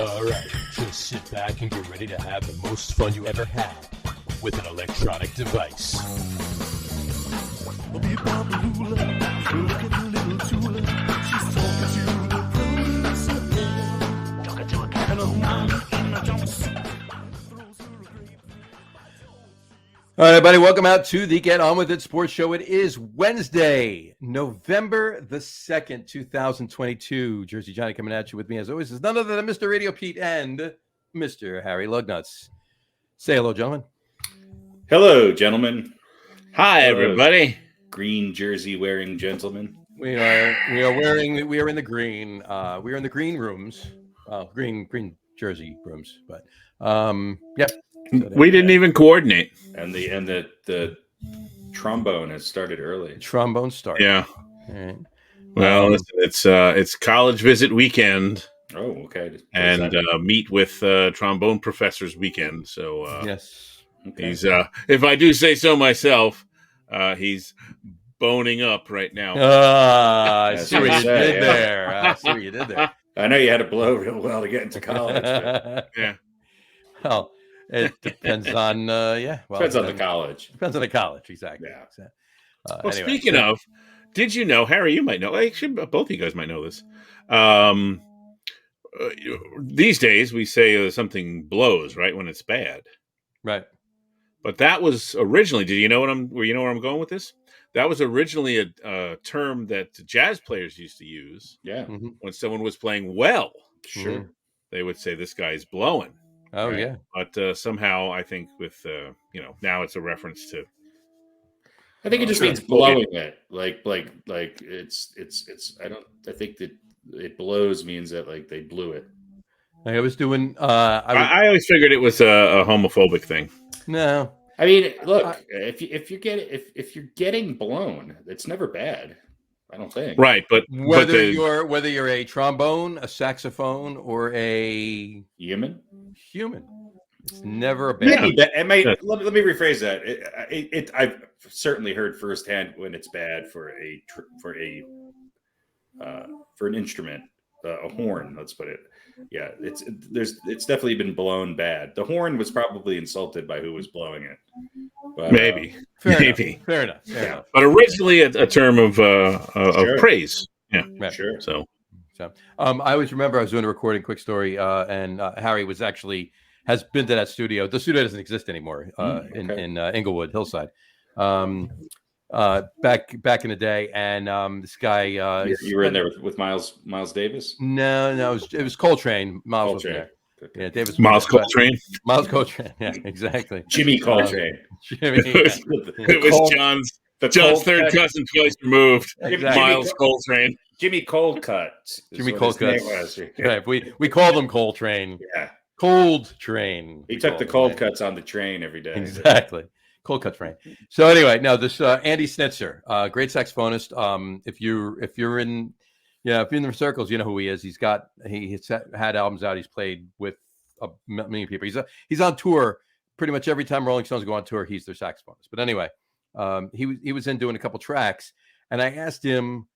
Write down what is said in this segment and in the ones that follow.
All right, just sit back and get ready to have the most fun you ever had with an electronic device. All right, everybody, welcome out to the Get On With It Sports Show. It is Wednesday, November the 2nd, 2022. Jersey Johnny coming at you with me, as always, is none other than Mr. RadioPete and Mr. Harry Lug Nutz. Say hello, gentlemen. Hello, gentlemen. Hi, everybody. Green jersey wearing gentlemen. We are in the green. We are in the green rooms. Green jersey rooms. But yeah. So we didn't even coordinate. And the trombone has started early. Trombone started. Yeah. All right. Well, it's college visit weekend. Oh, okay. And meet with trombone professors weekend. So yes, okay. He's if I do say so myself, he's boning up right now. I see what you did there. I see what you did there. I know you had to blow real well to get into college. Yeah. Well, it depends on depends on the college. Depends on the college, exactly. Yeah. So, well, anyway, speaking of, did you know, Harry? You might know. Actually, both of you guys might know this. These days, we say something blows right when it's bad, right? But that was originally. Did you know where I'm going with this? That was originally a term that jazz players used to use. Yeah. Mm-hmm. When someone was playing well, sure, they would say this guy's blowing. Oh, right? yeah. But somehow I think with, now it's a reference to. I think it just means blowing it. Like it's, I think that it blows means that like they blew it. I was doing, I always figured it was a homophobic thing. No. I mean, look, if you're getting blown, it's never bad. I don't think. Right, but whether you're a trombone, a saxophone, or a human, it's never a bad. Let me rephrase that. I've certainly heard firsthand when it's bad for an instrument, a horn. Let's put it. Yeah, it's definitely been blown bad. The horn was probably insulted by who was blowing it. But, maybe. Fair enough. But originally a term of praise. Yeah, right. Sure. So I always remember I was doing a recording. Quick story, and Harry has been to that studio. The studio doesn't exist anymore in Inglewood, Hillside. Back in the day, and this guy. You were in there with Miles Davis? No, it was Coltrane. Miles was there. Yeah, Davis. Miles Coltrane. Miles Coltrane. Yeah, exactly. Jimmy Coltrane. It was John's third cousin twice removed. Exactly. Miles Coltrane. Jimmy Coldcut. Jimmy Coldcut. Right. We call them Coltrane. Yeah. Cold Train. He took the cold cuts on the train every day. Exactly. Cold cut train. So anyway, no, this Andy Snitzer, great saxophonist. If you're in the circles, you know who he is. He's had albums out. He's played with a million people. He's on tour pretty much every time Rolling Stones go on tour. He's their saxophonist. But anyway, he was in doing a couple tracks, and I asked him.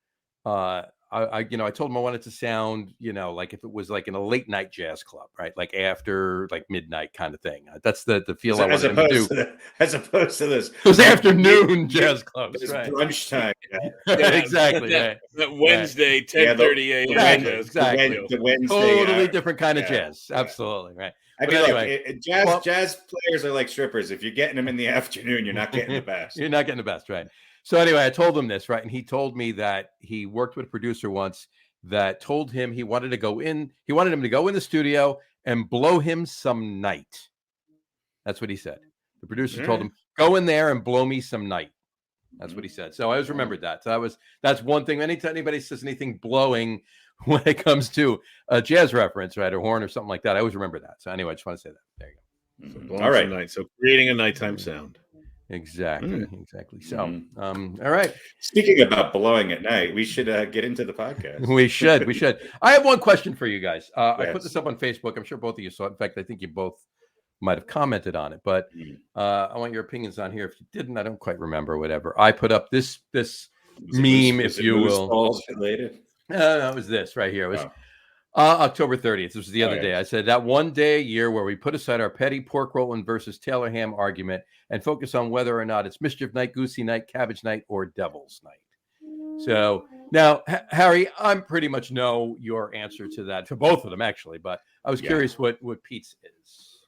I told him I wanted to sound, like if it was like in a late night jazz club, right? Like after like midnight kind of thing. That's the feel I wanted him to do. As opposed to this. Those afternoon jazz clubs. It's right. brunch time. Yeah, exactly. That Wednesday, 10:30 a.m. Exactly. The Wednesday. Totally different kind of jazz. Absolutely. Right. I mean, anyway, jazz players are like strippers. If you're getting them in the afternoon, you're not getting the best. You're not getting the best, right? So anyway, I told him this, right? And he told me that he worked with a producer once that told him he wanted him to go in the studio and blow him some night. That's what he said. The producer told him, go in there and blow me some night. That's what he said. So I always remembered that. So that's one thing. Anytime anybody says anything blowing when it comes to a jazz reference, right, or horn or something like that, I always remember that. So anyway, I just want to say that. There you go. All right. So creating a nighttime sound. Exactly. So, all right. Speaking about blowing at night, we should get into the podcast. We should. I have one question for you guys. Yes. I put this up on Facebook. I'm sure both of you saw it. In fact, I think you both might have commented on it, but I want your opinions on here. If you didn't, I don't quite remember. Whatever. I put up this meme, if you will. Balls related? No, it was this right here. It was October 30th. This was the other Okay. day. I said that one day a year where we put aside our petty pork rolling versus Taylor ham argument and focus on whether or not it's mischief night, goosey night, cabbage night, or devil's night. So now, Harry, I pretty much know your answer to that, to both of them, actually. But I was curious what Pete's is.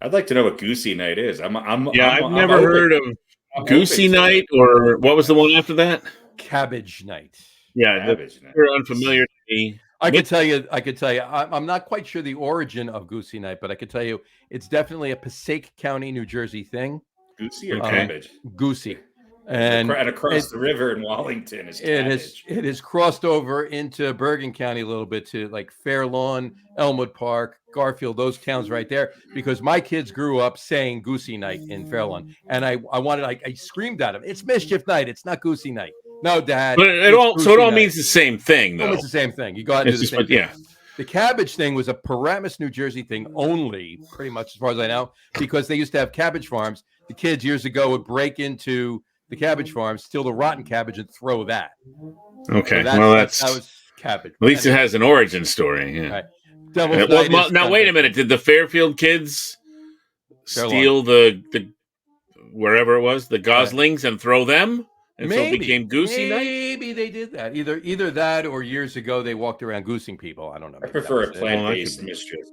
I'd like to know what Goosey Night is. I've never heard of Goosey Night, or what was the one after that? Cabbage Night. Yeah, Cabbage Night. They're unfamiliar to me. I could tell you. I'm not quite sure the origin of Goosey Night, but I could tell you it's definitely a Passaic County, New Jersey thing. Goosey or cabbage? Goosey. And across the river in Wallington is cabbage. It has crossed over into Bergen County a little bit to like Fair Lawn, Elmwood Park, Garfield, those towns right there, because my kids grew up saying Goosey Night in Fair Lawn. And I screamed at them, it's Mischief Night, it's not Goosey Night. No, Dad. But it all means the same thing, though. It's the same thing. You go out and do the same thing. Yeah. The cabbage thing was a Paramus, New Jersey thing only, pretty much as far as I know, because they used to have cabbage farms. The kids years ago would break into the cabbage farm, steal the rotten cabbage, and throw that. Okay, so that was cabbage. At least it has an origin story. Yeah. Right. Now wait a minute. Did the Fairfield kids steal the wherever it was the goslings and throw them, and so it became Goosey Night? Maybe they did that. Either that, or years ago they walked around goosing people. I don't know. I prefer a plant-based mischief.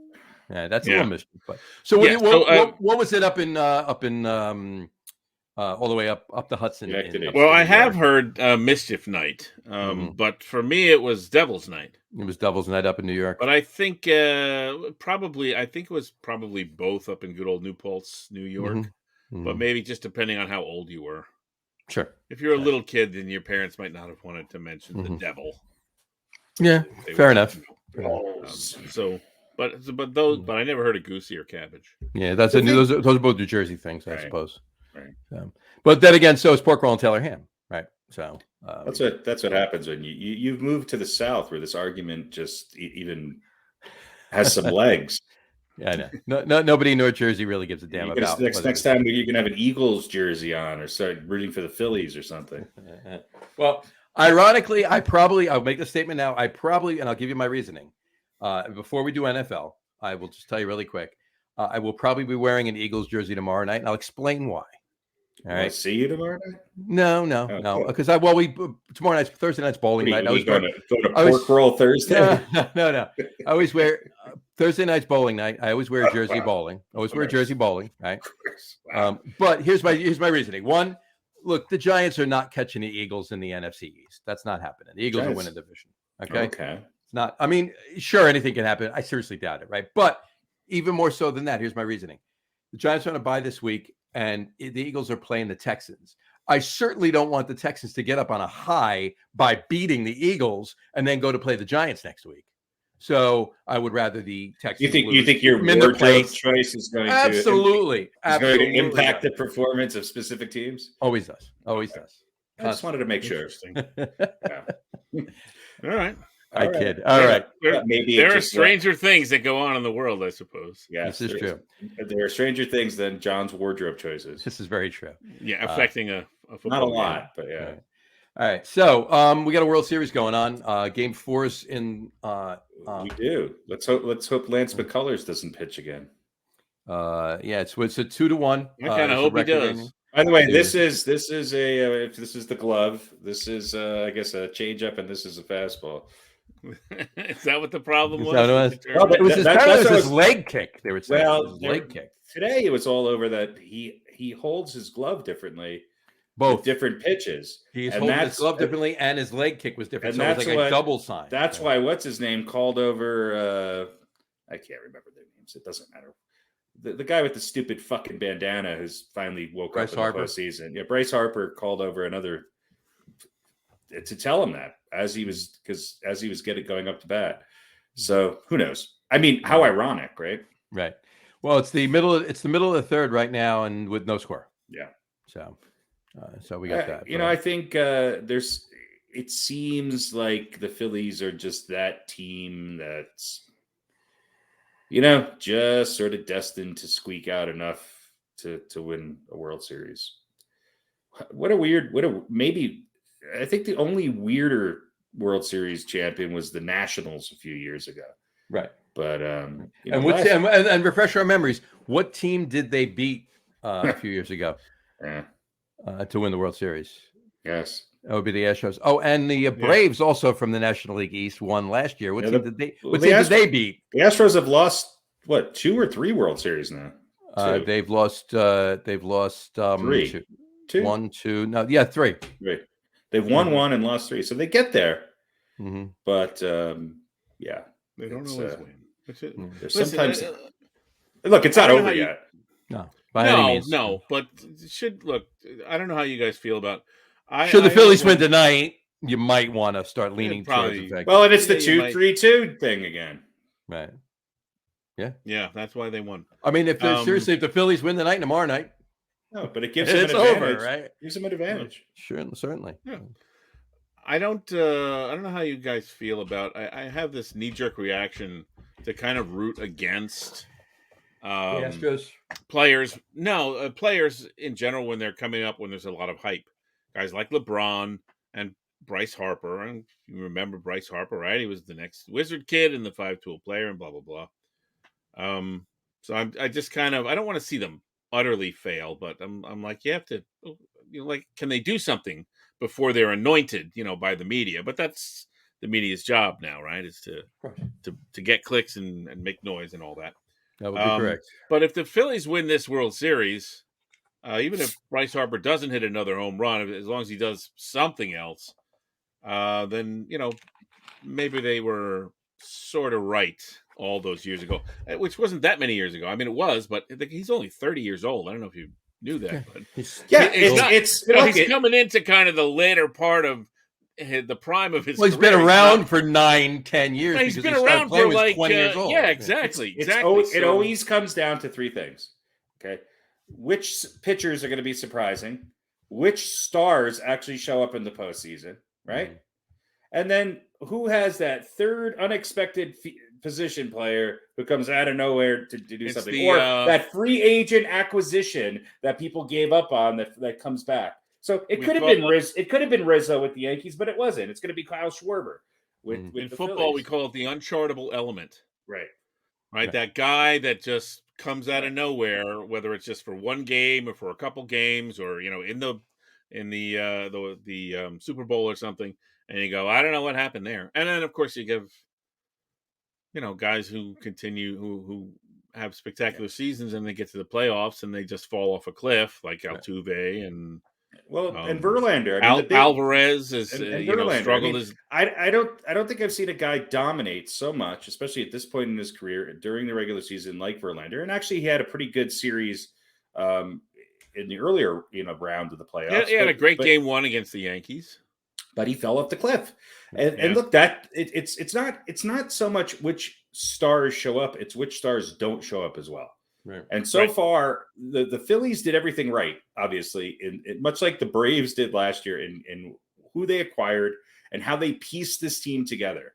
Yeah, that's a little mischief. But so what was it up in all the way up the Hudson? I have heard Mischief Night, but for me it was Devil's Night. It was Devil's Night up in New York. But I think it was probably both up in good old New Paltz, New York. But maybe just depending on how old you were. Sure. If you're a little kid, then your parents might not have wanted to mention the devil. Yeah, fair enough. But I never heard of Goosey or cabbage. Yeah, those are both New Jersey things, I suppose. Right. But then again, so is pork roll and Taylor ham, right? So that's what happens when you've moved to the South, where this argument just even has some legs. Yeah, I know. No, nobody in North Jersey really gives a damn about. Next time you can have an Eagles jersey on, or start rooting for the Phillies or something. Well, ironically, I'll make the statement now. And I'll give you my reasoning. Before we do NFL, I will just tell you really quick. I will probably be wearing an Eagles jersey tomorrow night, and I'll explain why. All right. See you tomorrow night? No. Because tomorrow night's Thursday night's bowling night. I was going to pork roll Thursday. No. I always wear Thursday night's bowling night. I always wear a jersey bowling. Jersey bowling, right? Wow. But here's my reasoning. One, look, the Giants are not catching the Eagles in the NFC East. That's not happening. The Eagles are winning the division. Okay. It's not. I mean, sure, anything can happen. I seriously doubt it, right? But even more so than that, here's my reasoning. The Giants are on a bye this week, and the Eagles are playing the Texans. I certainly don't want the Texans to get up on a high by beating the Eagles and then go to play the Giants next week. So I would rather the Texans. You think your wardrobe choice is going to impact the performance of specific teams? Always does. I just wanted to make sure. All right. I kid. All right. Maybe there are stranger things that go on in the world, I suppose. Yes, this is true. There are stranger things than John's wardrobe choices. This is very true. Yeah, affecting a football not a game. lot, but yeah. All right. So we got a World Series going on. Game 4's in. We do. Let's hope Lance McCullers doesn't pitch again. It's a 2-1. I kind of hope he does. By the way, this is the glove. This is I guess a changeup, and this is a fastball. Is that what the problem was? It was his leg kick. They were saying leg kick. Today it was all over that he holds his glove differently. Both different pitches. He's holding his glove differently, and his leg kick was different. So it was like a double sign. That's why what's his name called over. I can't remember their names. It doesn't matter. The guy with the stupid fucking bandana who's finally woke up in the postseason. Yeah, Bryce Harper called over another to tell him that as he was going up to bat. So who knows? I mean, how ironic, right? Right. Well, it's the middle of the third right now, and with no score. Yeah. So we got that. I think it seems like the Phillies are just that team that's, just sort of destined to squeak out enough to win a World Series. Maybe I think the only weirder World Series champion was the Nationals a few years ago. Right. But and refresh our memories. What team did they beat a few years ago to win the World Series? Yes. That would be the Astros. Oh, and the Braves also from the National League East won last year. What team did they beat? The Astros have lost 2 or 3 World Series now. They've lost 3. 1, 2. No, yeah, 3. Right. They've won 1 and lost 3, so they get there. Mm-hmm. But they don't always win. Sometimes look, it's not over yet. No, but I don't know how you guys feel about. Should the Phillies win tonight, you might want to start leaning towards the fact. Well, and it's the 2-3-2 thing again. Right. Yeah, that's why they won. I mean, if the Phillies win tonight, tomorrow night. No, but it gives them an advantage. Over, right? Gives them an advantage. Sure, certainly. Yeah. I don't know how you guys feel about. I have this knee-jerk reaction to kind of root against players. No, players in general when they're coming up when there's a lot of hype. Guys like LeBron and Bryce Harper, and you remember Bryce Harper, right? He was the next Wizard kid and the 5-tool player, and blah blah blah. So I just kind of I don't want to see them utterly fail, but I'm like you have to, can they do something before they're anointed, by the media? But that's the media's job now, right? Is to get clicks and make noise and all that. That would be correct. But if the Phillies win this World Series, even if Bryce Harper doesn't hit another home run, as long as he does something else, then maybe they were sort of right all those years ago, which wasn't that many years ago. I mean, it was, but he's only 30 years old. I don't know if you knew that, but he's coming into kind of the later part of the prime of his career. He's been around for 9-10 years. He's been around for 20 years old. Yeah, exactly. It always comes down to 3 things. Okay. Which pitchers are going to be surprising? Which stars actually show up in the postseason, right? Mm-hmm. And then who has that third unexpected position player who comes out of nowhere to do something, or that free agent acquisition that people gave up on that comes back. So it could have been It could have been Rizzo with the Yankees, but it wasn't. It's going to be Kyle Schwarber with in the football. Phillies. We call it the unchartable element, right? That guy that just comes out of nowhere, whether it's just for one game or for a couple games, or in the Super Bowl or something, and you go, I don't know what happened there. And then of course you give guys who continue who have spectacular seasons and they get to the playoffs and they just fall off a cliff, like Altuve and Verlander. Alvarez is struggled. I don't think I've seen a guy dominate so much, especially at this point in his career during the regular season, like Verlander. And actually, he had a pretty good series in the earlier round of the playoffs. He had a great game 1 against the Yankees, but he fell off the cliff. And look, that it's not so much which stars show up; it's which stars don't show up as well. Right. And so far, the Phillies did everything right, obviously, in much like the Braves did last year in who they acquired and how they pieced this team together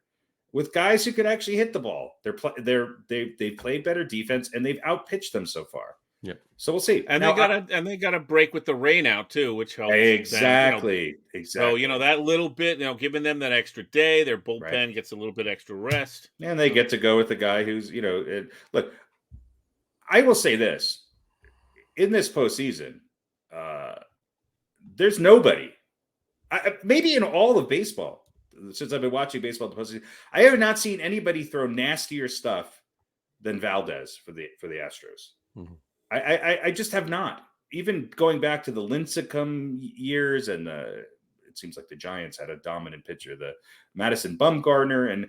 with guys who could actually hit the ball. They played better defense and they've outpitched them so far. Yeah. So we'll see. And they got a break with the rain out too, which helps. Exactly. So that little bit, giving them that extra day, their bullpen gets a little bit extra rest, and they get to go with the guy who's look. I will say this: in this postseason, there's nobody. Maybe in all of baseball, since I've been watching baseball in the postseason, I have not seen anybody throw nastier stuff than Valdez for the Astros. Mm-hmm. I just have not. Even going back to the Lincecum years, and it seems like the Giants had a dominant pitcher, the Madison Bumgarner. And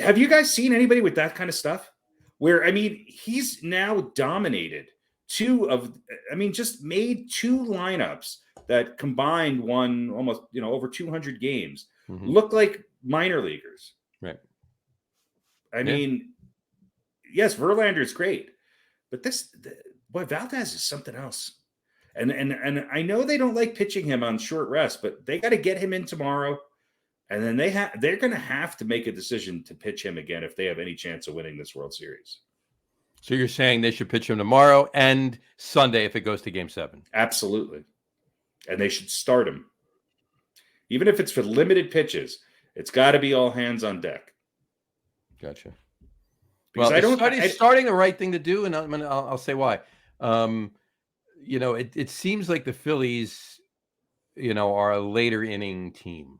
have you guys seen anybody with that kind of stuff? Where, he's now dominated just made 2 lineups that combined won almost, over 200 games, look like minor leaguers. Right. Yes, Verlander's great, but Valdez is something else. And I know they don't like pitching him on short rest, but they got to get him in tomorrow. And then they're going to have to make a decision to pitch him again if they have any chance of winning this World Series. So you're saying they should pitch him tomorrow and Sunday if it goes to Game 7? Absolutely. And they should start him. Even if it's for limited pitches, it's got to be all hands on deck. Gotcha. Because well, starting the right thing to do, and I'll say why. It seems like the Phillies, are a later inning team.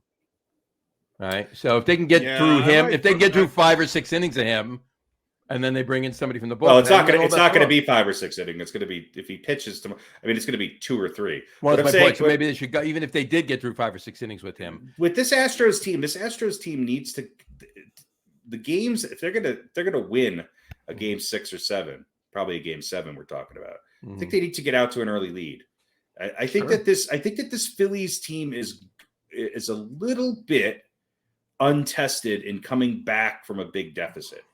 Right. So if they can get through him, if they can get through 5 or 6 innings of him, and then they bring in somebody from the bullpen. Well, it's not going to be 5 or 6 innings. It's going to be, if he pitches tomorrow. I mean, it's going to be 2 or 3. Well, that's my point. So maybe they should go, even if they did get through 5 or 6 innings with him. With this Astros team needs to, the games, if they're going to win a game 6 or 7, probably a game 7 we're talking about. I think they need to get out to an early lead. I think that this Phillies team is a little bit untested in coming back from a big deficit.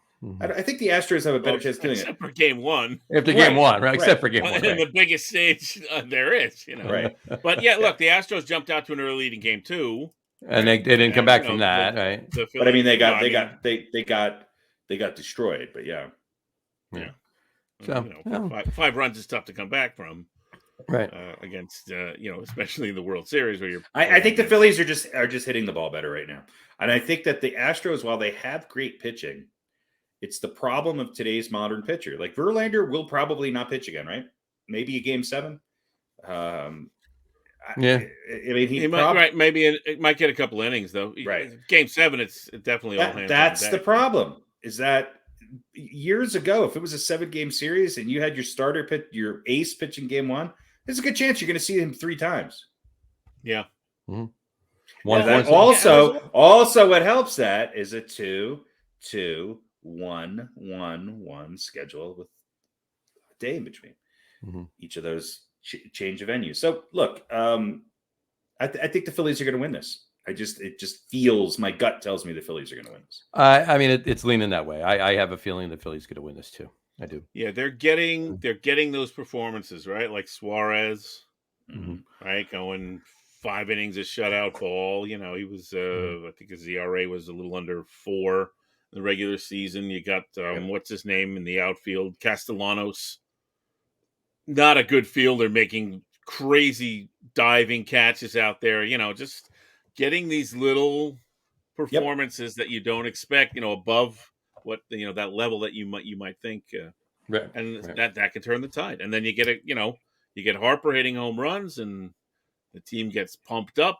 I think the Astros have a better chance doing it. Except for game 1. After game 1, right? Except for game 1. And the biggest stage there is, Right. But yeah, look, the Astros jumped out to an early lead in game 2. And they didn't come back from that, right? But I mean, they got destroyed, but yeah. Yeah. So 5 runs is tough to come back from. Right. Against especially in the World Series where you're I think the Phillies are just hitting the ball better right now. And I think that the Astros, while they have great pitching, it's the problem of today's modern pitcher. Like Verlander will probably not pitch again, right? Maybe a game 7. Yeah. I mean, he might, maybe it might get a couple innings though. Right. Game 7, it's definitely all hands. That's the problem. Is that years ago, if it was a 7-game series and you had your ace pitching game 1, there's a good chance you're going to see him 3 times. Yeah. Mm-hmm. Also, what helps that is a 2-2-1-1-1 schedule with a day in between each of those change of venues. So look, I think the Phillies are going to win this. It just feels, my gut tells me the Phillies are going to win this. I mean, it's leaning that way. I have a feeling the Phillies are going to win this too. I do. Yeah, they're getting those performances, right? Like Suarez, right? Going 5 innings of shutout ball. He was, I think his ERA was a little under 4 in the regular season. You got, what's his name in the outfield? Castellanos. Not a good fielder, making crazy diving catches out there. Just getting these little performances that you don't expect, above what, that level that you might think. Right. And that can turn the tide. And then you get you get Harper hitting home runs and the team gets pumped up.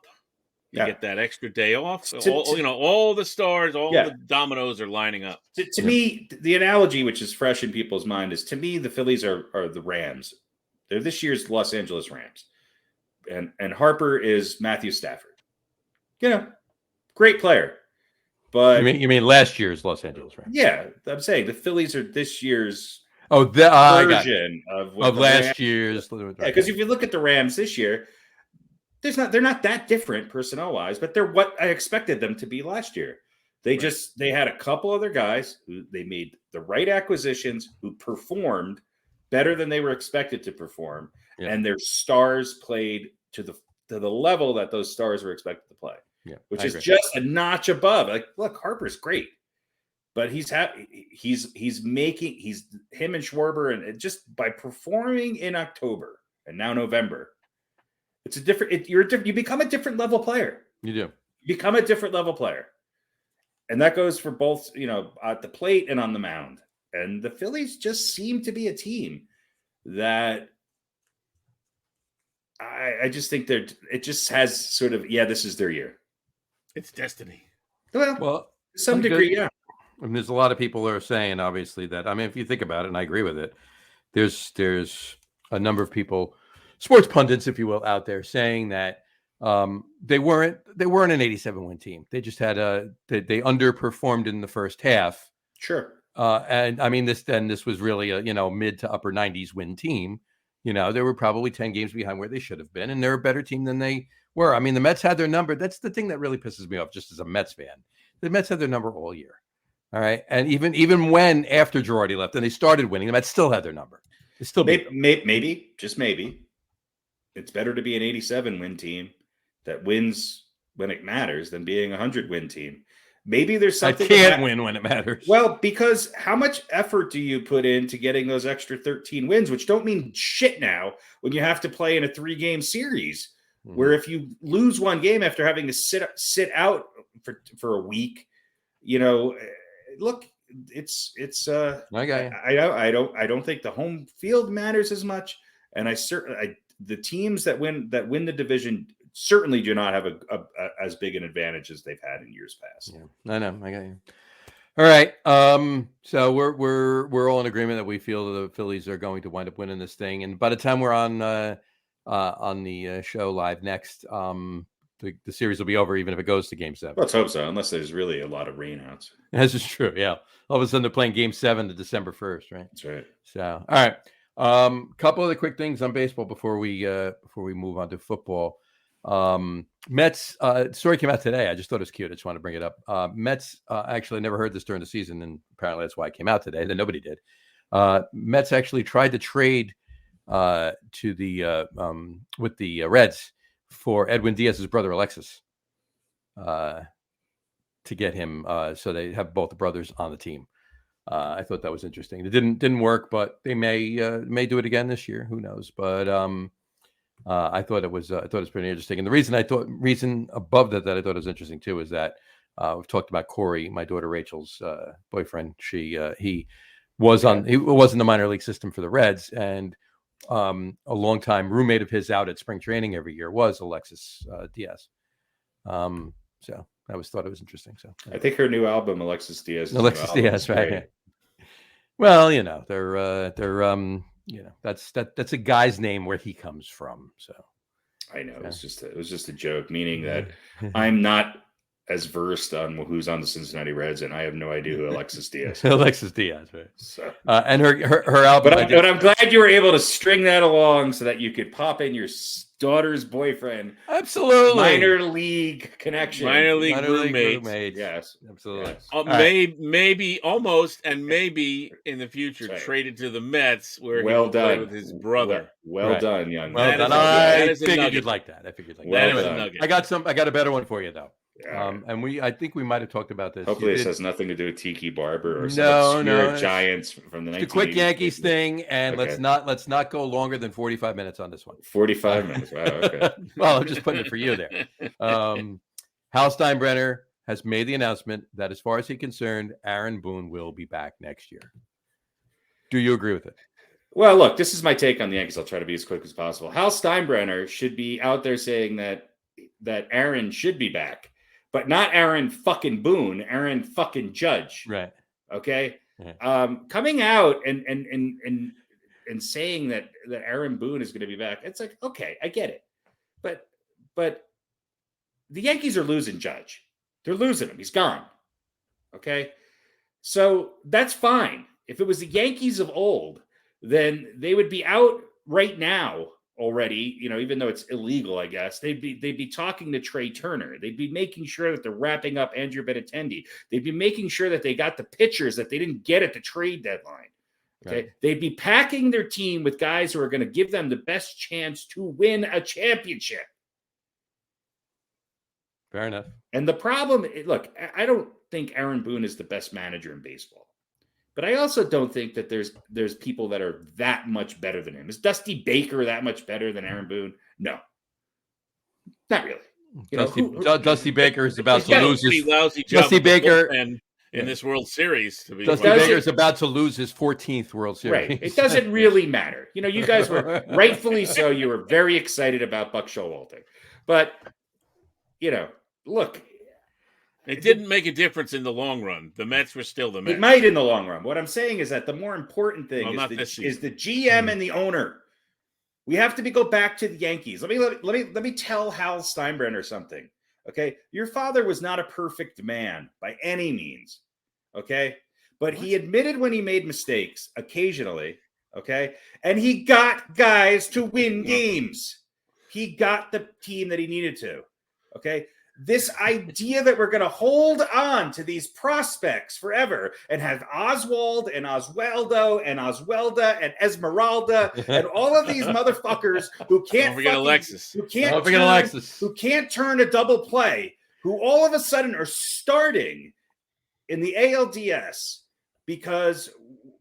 You get that extra day off. All the stars, the dominoes are lining up. To me, the analogy, which is fresh in people's mind, is, to me, the Phillies are the Rams. They're this year's Los Angeles Rams. And Harper is Matthew Stafford. Great player. But you mean last year's Los Angeles Rams? Yeah, I'm saying the Phillies are this year's version of last year's. Yeah, because if you look at the Rams this year, they're not that different personnel wise, but they're what I expected them to be last year. They had a couple other guys who they made the right acquisitions, who performed better than they were expected to perform, and their stars played to the level that those stars were expected to play. Yeah, which is just a notch above. Like, look, Harper's great, but he's him and Schwarber, and just by performing in October and now November, it's a different. You become a different level player. You do. You become a different level player, and that goes for both, at the plate and on the mound. And the Phillies just seem to be a team that I just think it just has sort of, this is their year. It's destiny. Well, to some degree, yeah. I mean, there's a lot of people who are saying, obviously, that, I mean, if you think about it, and I agree with it, there's a number of people, sports pundits, if you will, out there saying that they weren't an 87-win team. They just had they underperformed in the first half. Sure. And I mean, this was really a mid to upper 90s win team. They were probably 10 games behind where they should have been, and they're a better team than they were. I mean, the Mets had their number. That's the thing that really pisses me off, just as a Mets fan. The Mets had their number all year. All right, and even when after Girardi left and they started winning, the Mets still had their number. They still maybe just maybe it's better to be an 87-win team that wins when it matters than being a 100-win team. Maybe there's something. I can't win when it matters. Well, because how much effort do you put into getting those extra 13 wins, which don't mean shit now when you have to play in a 3-game series Where if you lose one game after having to sit out for a week, look, it's I don't think the home field matters as much, and the teams that win the division certainly do not have a as big an advantage as they've had in years past. Yeah, I know. I got you. All right. So we're all in agreement that we feel the Phillies are going to wind up winning this thing, and by the time we're on the show live next, the series will be over, even if it goes to Game 7. Let's hope so, unless there's really a lot of rainouts. This is true. Yeah. All of a sudden they're playing Game 7 to December 1st, right? That's right. So, all right. Couple of the quick things on baseball before we move on to football. Mets story came out today. I just thought it was cute. I just want to bring it up. Mets actually never heard this during the season, and apparently that's why it came out today. Then nobody did. Mets actually tried to trade to the with the Reds for Edwin Diaz's brother Alexis to get him so they have both the brothers on the team. I thought that was interesting. It didn't work, but they may do it again this year. Who knows? But I thought it was pretty interesting. And the reason above that I thought was interesting too is that we've talked about Corey, my daughter Rachel's boyfriend. He was in the minor league system for the Reds, and a longtime roommate of his out at spring training every year was Alexis Diaz. So I always thought it was interesting. So I think her new album, Alexis Diaz, right? Yeah. Well, they're that's a guy's name where he comes from. So I know it was just a joke, meaning that I'm not as versed on who's on the Cincinnati Reds, and I have no idea who Alexis Diaz is. Alexis Diaz, right? So, and her album. But I'm glad you were able to string that along so that you could pop in your daughter's boyfriend. Absolutely. Minor league connection. Minor league roommate. Yes. Absolutely. Yes. Maybe almost, and maybe in the future traded to the Mets where he will play with his brother. Well done, young man. Well done. I figured you'd like that. Well I got a better one for you though. Yeah. And I think we might have talked about this. Hopefully this has nothing to do with Tiki Barber or some obscure Giants from the 1980s. It's a quick Yankees thing, and let's not go longer than 45 minutes on this one. 45 minutes. Wow, okay. Well, I'm just putting it for you there. Hal Steinbrenner has made the announcement that as far as he's concerned, Aaron Boone will be back next year. Do you agree with it? Well, look, this is my take on the Yankees. I'll try to be as quick as possible. Hal Steinbrenner should be out there saying that Aaron should be back. But not Aaron fucking Boone, Aaron fucking Judge. Right. Okay. Yeah. Coming out and saying that Aaron Boone is going to be back. It's like, okay, I get it. But the Yankees are losing Judge. They're losing him. He's gone. Okay. So that's fine. If it was the Yankees of old, then they would be out right now already, even though it's illegal, I guess. They'd be talking to Trey Turner. They'd be making sure that they're wrapping up Andrew Benintendi. They'd be making sure that they got the pitchers that they didn't get at the trade deadline. Okay. Right. They'd be packing their team with guys who are going to give them the best chance to win a championship. Fair enough. And the problem, look, I don't think Aaron Boone is the best manager in baseball. But I also don't think that there's people that are that much better than him. Is Dusty Baker that much better than Aaron Boone? No, not really. Dusty Baker is about to lose his lousy Dusty Baker in this World Series. Dusty Baker is about to lose his 14th World Series. Right. It doesn't really matter. You guys were rightfully so. You were very excited about Buck Showalter, but look. It didn't make a difference in the long run. The Mets were still the Mets. It might in the long run. What I'm saying is that the more important thing is the GM and the owner. We have to go back to the Yankees. Let me tell Hal Steinbrenner something. Okay, your father was not a perfect man by any means. Okay, but he admitted when he made mistakes occasionally. Okay, and he got guys to win games. He got the team that he needed to. Okay. This idea that we're going to hold on to these prospects forever and have Oswald and Oswaldo and Oswalda and Esmeralda and all of these motherfuckers who can't who can't turn a double play, who all of a sudden are starting in the ALDS because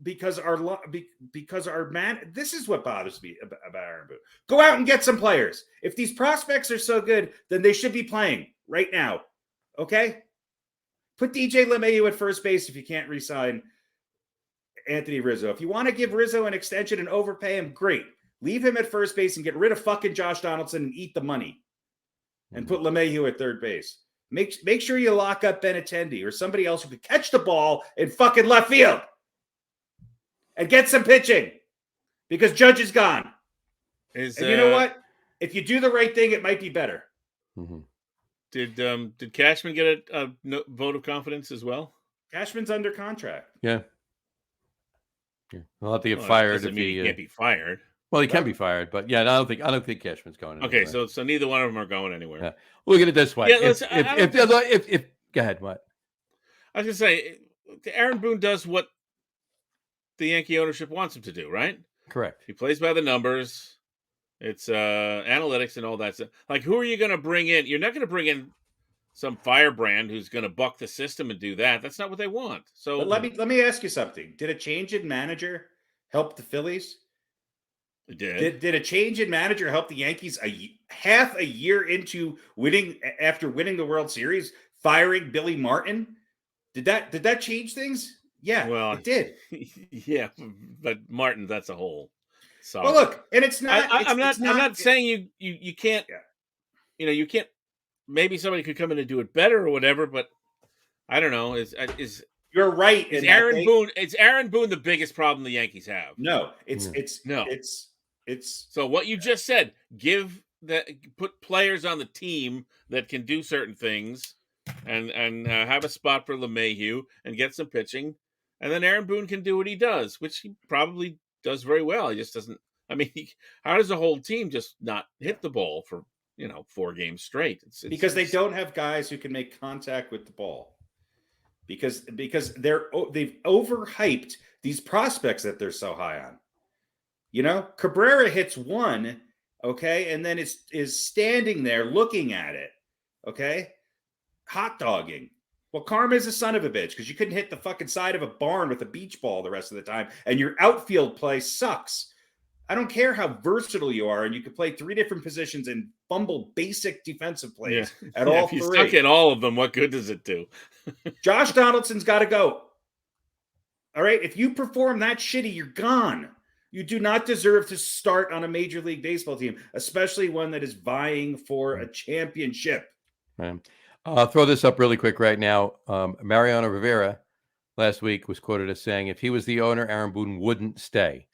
because our man. This is what bothers me about Aaron Boone. Go out and get some players. If these prospects are so good, then they should be playing right now. Okay, put DJ LeMahieu at first base if you can't re-sign Anthony Rizzo. If you want to give Rizzo an extension and overpay him, great. Leave him at first base and get rid of fucking Josh Donaldson and eat the money. And put LeMahieu at third base. Make sure you lock up Benintendi or somebody else who could catch the ball in fucking left field. And get some pitching. Because Judge is gone. And you know what? If you do the right thing, it might be better. Mm-hmm. Did Cashman get a vote of confidence as well? Cashman's under contract. Yeah. He'll have to get fired if he can't be fired. Well, he can be fired, but yeah, I don't think Cashman's going anywhere. Okay, so neither one of them are going anywhere. Yeah. Look at it this way. Yeah, if go ahead, what? I was gonna say, Aaron Boone does what the Yankee ownership wants him to do, right? Correct. He plays by the numbers. It's analytics and all that stuff. Like, who are you going to bring in? You're not going to bring in some firebrand who's going to buck the system and do that. That's not what they want. So, but let me ask you something. Did a change in manager help the Phillies? It did. Did a change in manager help the Yankees half a year into after winning the World Series, firing Billy Martin? Did that change things? Yeah, well, it did. Yeah, but Martin, that's a whole. So, well, look, and it's not. I'm not saying you can't. Yeah. You can't. Maybe somebody could come in and do it better or whatever, but I don't know. Is you're right? Is Aaron Boone? Is Aaron Boone the biggest problem the Yankees have? No, it's so what you just said. Put players on the team that can do certain things, and have a spot for LeMahieu and get some pitching, and then Aaron Boone can do what he does, which he probably does very well. He just doesn't. I mean, how does the whole team just not hit the ball for 4 games straight? It's because they don't have guys who can make contact with the ball. Because they've overhyped these prospects that they're so high on. Cabrera hits one, okay, and then is standing there looking at it, okay, hot dogging. Well, karma is a son of a bitch because you couldn't hit the fucking side of a barn with a beach ball the rest of the time, and your outfield play sucks. I don't care how versatile you are, and you can play 3 different positions and fumble basic defensive plays at all 3. If you suck at all of them, what good does it do? Josh Donaldson's got to go. All right? If you perform that shitty, you're gone. You do not deserve to start on a Major League Baseball team, especially one that is vying for a championship. Right. I'll throw this up really quick right now. Mariano Rivera last week was quoted as saying, if he was the owner, Aaron Boone wouldn't stay.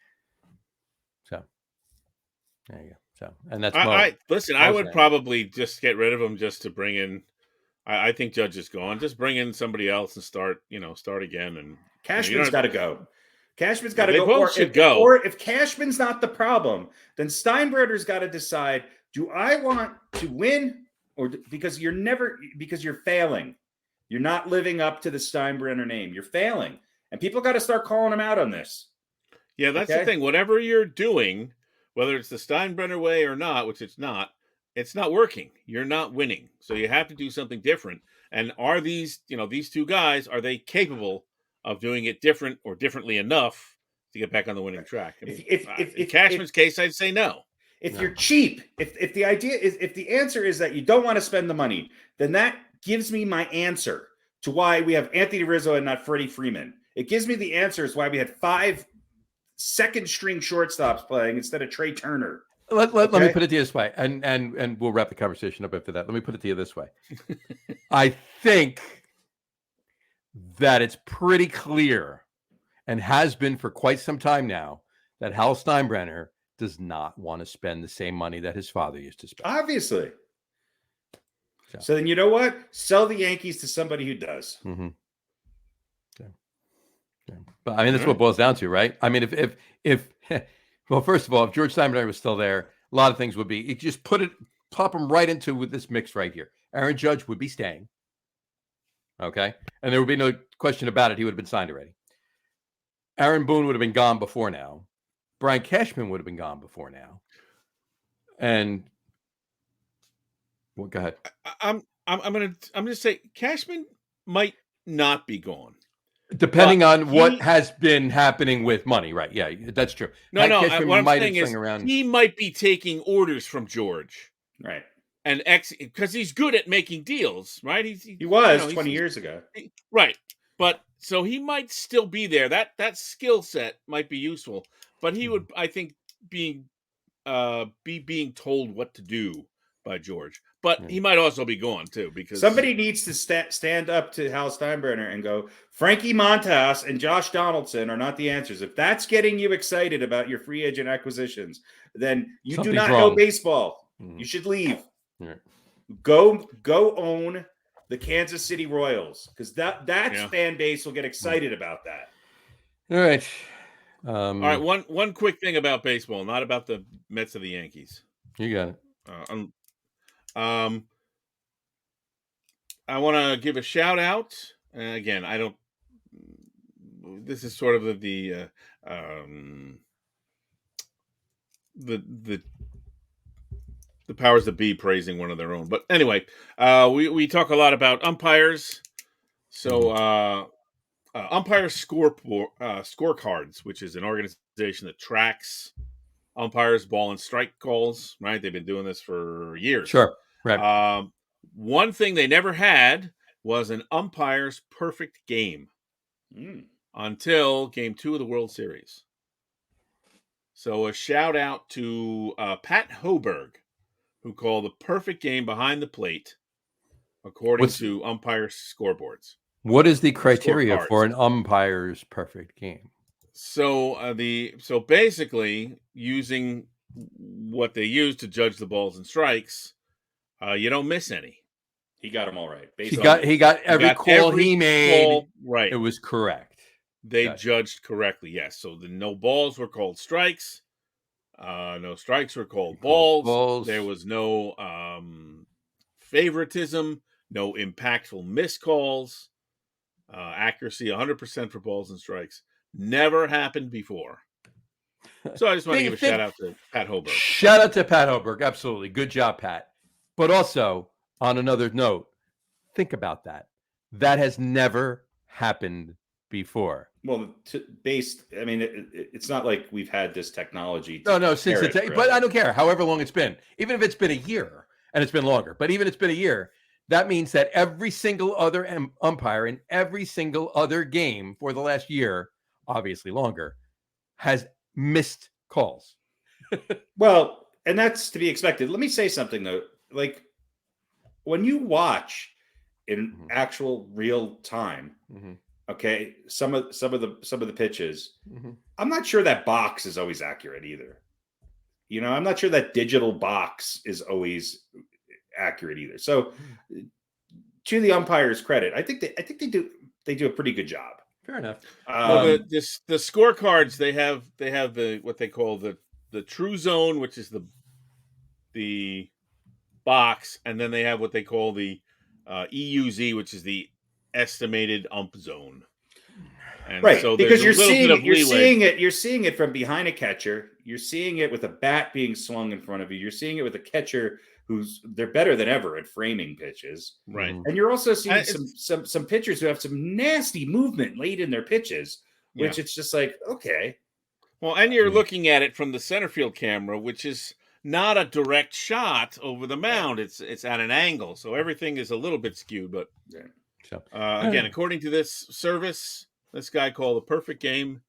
So there you go. So, and that's I would probably just get rid of him just to bring in. I think Judge is gone. Just bring in somebody else and start again. And Cashman's got to go. Cashman's got to go. Both should go. Or if Cashman's not the problem, then Steinbrenner's got to decide: do I want to win, or because you're failing, you're not living up to the Steinbrenner name. You're failing, and people got to start calling him out on this. Yeah, that's the thing. Whatever you're doing, whether it's the Steinbrenner way or not, which it's not working. You're not winning. So you have to do something different. And are these 2 guys, are they capable of doing it different or differently enough to get back on the winning track? I mean, in Cashman's case, I'd say no. If you're cheap, if the idea is, if the answer is that you don't want to spend the money, then that gives me my answer to why we have Anthony Rizzo and not Freddie Freeman. It gives me the answers why we had 5 second-string shortstops playing instead of Trey Turner. Let me put it to you this way, and we'll wrap the conversation up after that. Let me put it to you this way. I think that it's pretty clear, and has been for quite some time now, that Hal Steinbrenner does not want to spend the same money that his father used to spend. Obviously. So then you know what? Sell the Yankees to somebody who does. Mm-hmm. Yeah. But I mean, that's what it boils down to, right? I mean, if well, first of all, if George Steinbrenner was still there, a lot of things would be. You just pop him right into with this mix right here. Aaron Judge would be staying, okay, and there would be no question about it. He would have been signed already. Aaron Boone would have been gone before now. Brian Cashman would have been gone before now. And well, go ahead. I'm gonna say Cashman might not be gone. Depending on what has been happening with money, right? Yeah, that's true. No. What I'm saying is he might be taking orders from George, right? And because he's good at making deals, right? He was 20 years ago, right? But so he might still be there. That skill set might be useful, but he would, I think, be being told what to do by George. But he might also be gone too, because somebody needs to stand up to Hal Steinbrenner and go, Frankie Montas and Josh Donaldson are not the answers. If that's getting you excited about your free agent acquisitions, then you do not know baseball. You should leave. Yeah. Go own the Kansas City Royals, because that fan base will get excited about that. All right. All right. One quick thing about baseball, not about the Mets or the Yankees. You got it. I want to give a shout out. Again, I don't. This is sort of the powers that be praising one of their own. But anyway, we talk a lot about umpires. So umpire scorecards, which is an organization that tracks umpires' ball and strike calls. Right, they've been doing this for years. Sure. Right. One thing they never had was an umpire's perfect game until Game 2 of the World Series. So a shout out to Pat Hoberg, who called the perfect game behind the plate, according to umpire scoreboards. What is the criteria for an umpire's perfect game? So so basically, using what they use to judge the balls and strikes, you don't miss any. He got them all right. He got every call he made right. It was correct. They judged correctly, yes. So the no balls were called strikes. No strikes were called balls. There was no favoritism, no impactful missed calls. Accuracy 100% for balls and strikes. Never happened before. So I just want to give a shout out to Pat Hoberg. Shout out to Pat Hoberg. Absolutely. Good job, Pat. But also, on another note, think about that. That has never happened before. Well, I mean, it's not like we've had this technology. No, since but I don't care. However long it's been, even if it's been a year, and it's been longer, but even if it's been a year, that means that every single other umpire in every single other game for the last year, obviously longer, has missed calls. Well, and that's to be expected. Let me say something though. Like when you watch in actual real time, okay, some of the pitches, I'm not sure that box is always accurate either. You know, I'm not sure that digital box is always accurate either. So, to the umpire's credit, I think they do a pretty good job. Fair enough. Well, the scorecards they have the what they call the true zone, which is the box, and then they have what they call the EUZ, which is the estimated ump zone. And right, so because you're seeing it from behind a catcher. You're seeing it with a bat being swung in front of you. You're seeing it with a catcher they're better than ever at framing pitches. Right. And you're also seeing some pitchers who have some nasty movement late in their pitches, which it's just like, okay. Well, and you're looking at it from the center field camera, which is not a direct shot over the mound. It's at an angle. So everything is a little bit skewed. But again, according to this service, this guy called a perfect game.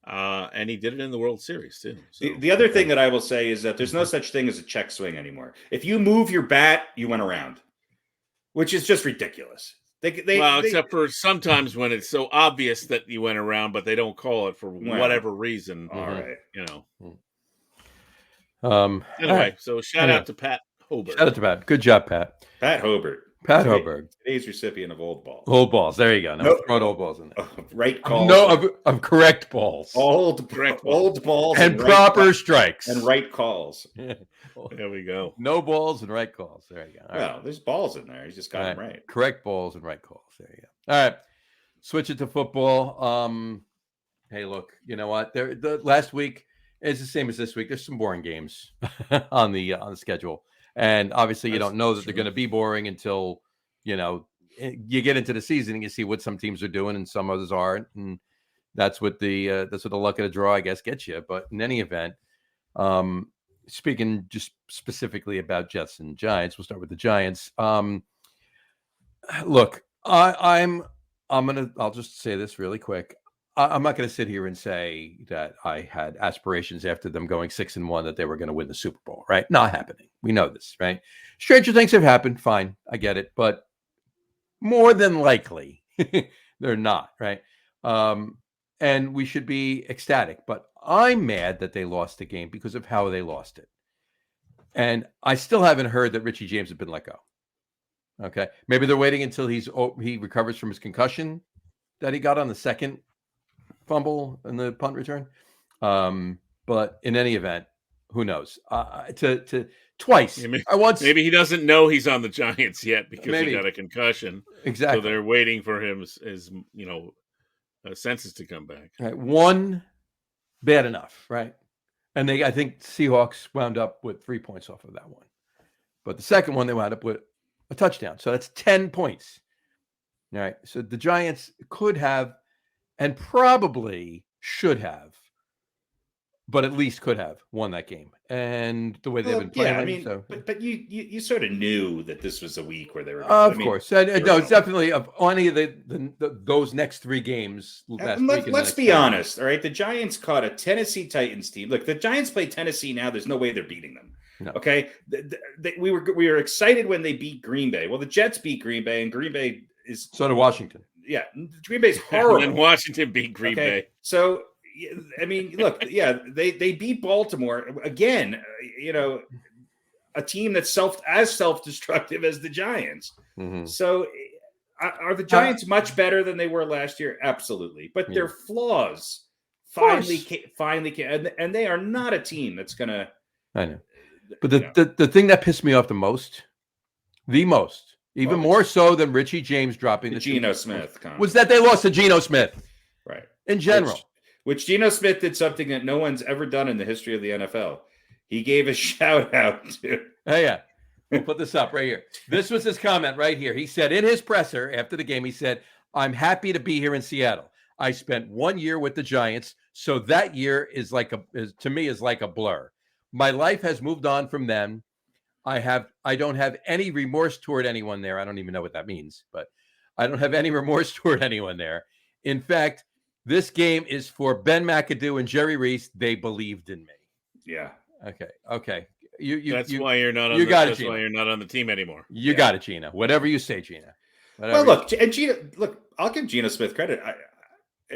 And he did it in the World Series too. So, the other thing that I will say is that there's no such thing as a check swing anymore. If you move your bat, you went around, which is just ridiculous. Except for sometimes when it's so obvious that you went around, but they don't call it for whatever reason. All right, you know. Anyway, so shout out to Pat Hoberg. Shout out to Pat. Good job, Pat. Pat Hoberg. Today's recipient of old balls. Old balls. There you go. No, throw old balls in there. Right calls. No, of correct balls. Old balls and proper strikes and right calls. There we go. No balls and right calls. There you go. Well, there's balls in there. You just got them right. Correct balls and right calls. There you go. All right. Switch it to football. Hey, look. You know what? The last week is the same as this week. There's some boring games on the schedule. And obviously, you don't know that they're going to be boring until, you get into the season and you see what some teams are doing and some others aren't, and that's what the luck of the draw, I guess, gets you. But in any event, speaking just specifically about Jets and Giants, we'll start with the Giants. Look, I'll just say this really quick. I'm not going to sit here and say that I had aspirations after them going 6-1 that they were going to win the Super Bowl, right? Not happening. We know this, right? Stranger things have happened. Fine. I get it. But more than likely, they're not, right? And we should be ecstatic. But I'm mad that they lost the game because of how they lost it. And I still haven't heard that Richie James has been let go. Okay. Maybe they're waiting until he recovers from his concussion that he got on the second fumble in the punt return. But in any event, who knows? Twice. Maybe he doesn't know he's on the Giants yet because he got a concussion. Exactly. So they're waiting for his senses to come back. Right. One, bad enough, right? And I think Seahawks wound up with 3 points off of that one. But the second one, they wound up with a touchdown. So that's 10 points. All right. So the Giants could have and probably should have, but at least could have won that game. And the way they've been playing. But you sort of knew that this was a week where they were. Of course. No, it's definitely of any of those next 3 games. Let's be honest. All right. The Giants caught a Tennessee Titans team. Look, the Giants play Tennessee now. There's no way they're beating them. No. Okay. We were excited when they beat Green Bay. Well, the Jets beat Green Bay, and Green Bay is. So did Washington. Yeah. Green Bay's horrible. And Washington beat Green Bay. So, I mean, look, they beat Baltimore again. A team that's as self-destructive as the Giants. Mm-hmm. So, are the Giants much better than they were last year? Absolutely, but their flaws finally came, and they are not a team that's gonna. I know, but the thing that pissed me off the most, even more so than Richie James dropping the Geno Smith was that they lost to Geno Smith, right? In general. Which Geno Smith did something that no one's ever done in the history of the NFL. He gave a shout out to. Oh, yeah. We'll put this up right here. This was his comment right here. He said in his presser after the game, he said, "I'm happy to be here in Seattle. I spent 1 year with the Giants, so that year is to me like a blur. My life has moved on from them. I don't have any remorse toward anyone there." I don't even know what that means, but I don't have any remorse toward anyone there. In fact, this game is for Ben McAdoo and Jerry Reese. They believed in me. Yeah. Okay. That's why you're not on the team anymore. You got it, Gina. Whatever you say, Gina. Well, look, and Gina, I'll give Geno Smith credit.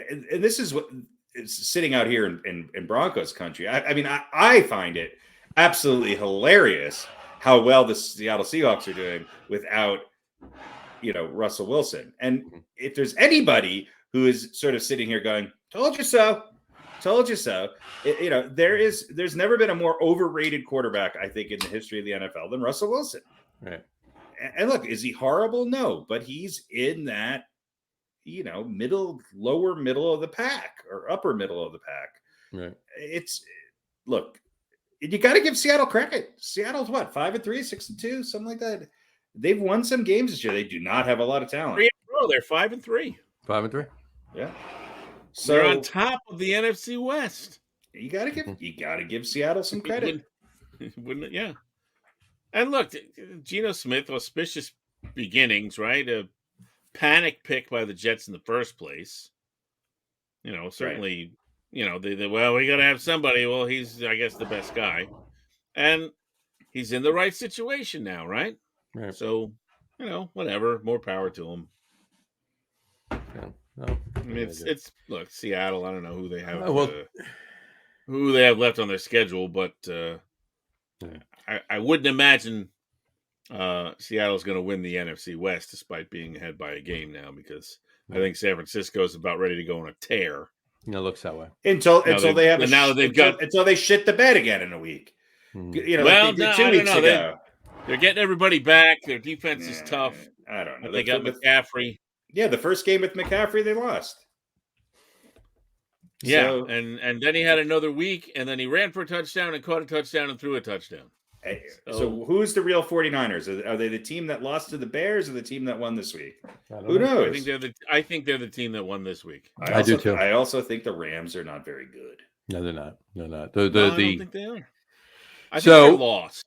And this is what is sitting out here in Broncos country. I find it absolutely hilarious how well the Seattle Seahawks are doing without, Russell Wilson. And if there's anybody who is sort of sitting here going, "Told you so." There's never been a more overrated quarterback, I think, in the history of the NFL than Russell Wilson. Right. And look, is he horrible? No, but he's in that, lower middle of the pack or upper middle of the pack. Right. You got to give Seattle credit. Seattle's what, 5-3, 6-2, something like that. They've won some games this year. They do not have a lot of talent. They're 5-3. 5-3. Yeah. So they're on top of the NFC West. You gotta give Seattle some credit. Wouldn't it? Yeah. And look, Geno Smith, auspicious beginnings, right? A panic pick by the Jets in the first place. Certainly, right. Well, we got to have somebody. Well, he's, I guess, the best guy. And he's in the right situation now, right? Right. So, whatever. More power to him. Yeah. No, it's look, Seattle. I don't know who they have. Who they have left on their schedule, but I wouldn't imagine Seattle's going to win the NFC West despite being ahead by a game now, because I think San Francisco is about ready to go on a tear. It looks that way until they shit the bed again in a week. Mm-hmm. 2 weeks ago. They're getting everybody back. Their defense is tough. I don't know. They got McCaffrey. Yeah, the first game with McCaffrey, they lost. Yeah, and then he had another week, and then he ran for a touchdown and caught a touchdown and threw a touchdown. Hey, so who's the real 49ers? Are they the team that lost to the Bears or the team that won this week? Who knows? I think they're the team that won this week. I do too. I also think the Rams are not very good. No, they're not. They're not. I don't think they are. I think they're lost.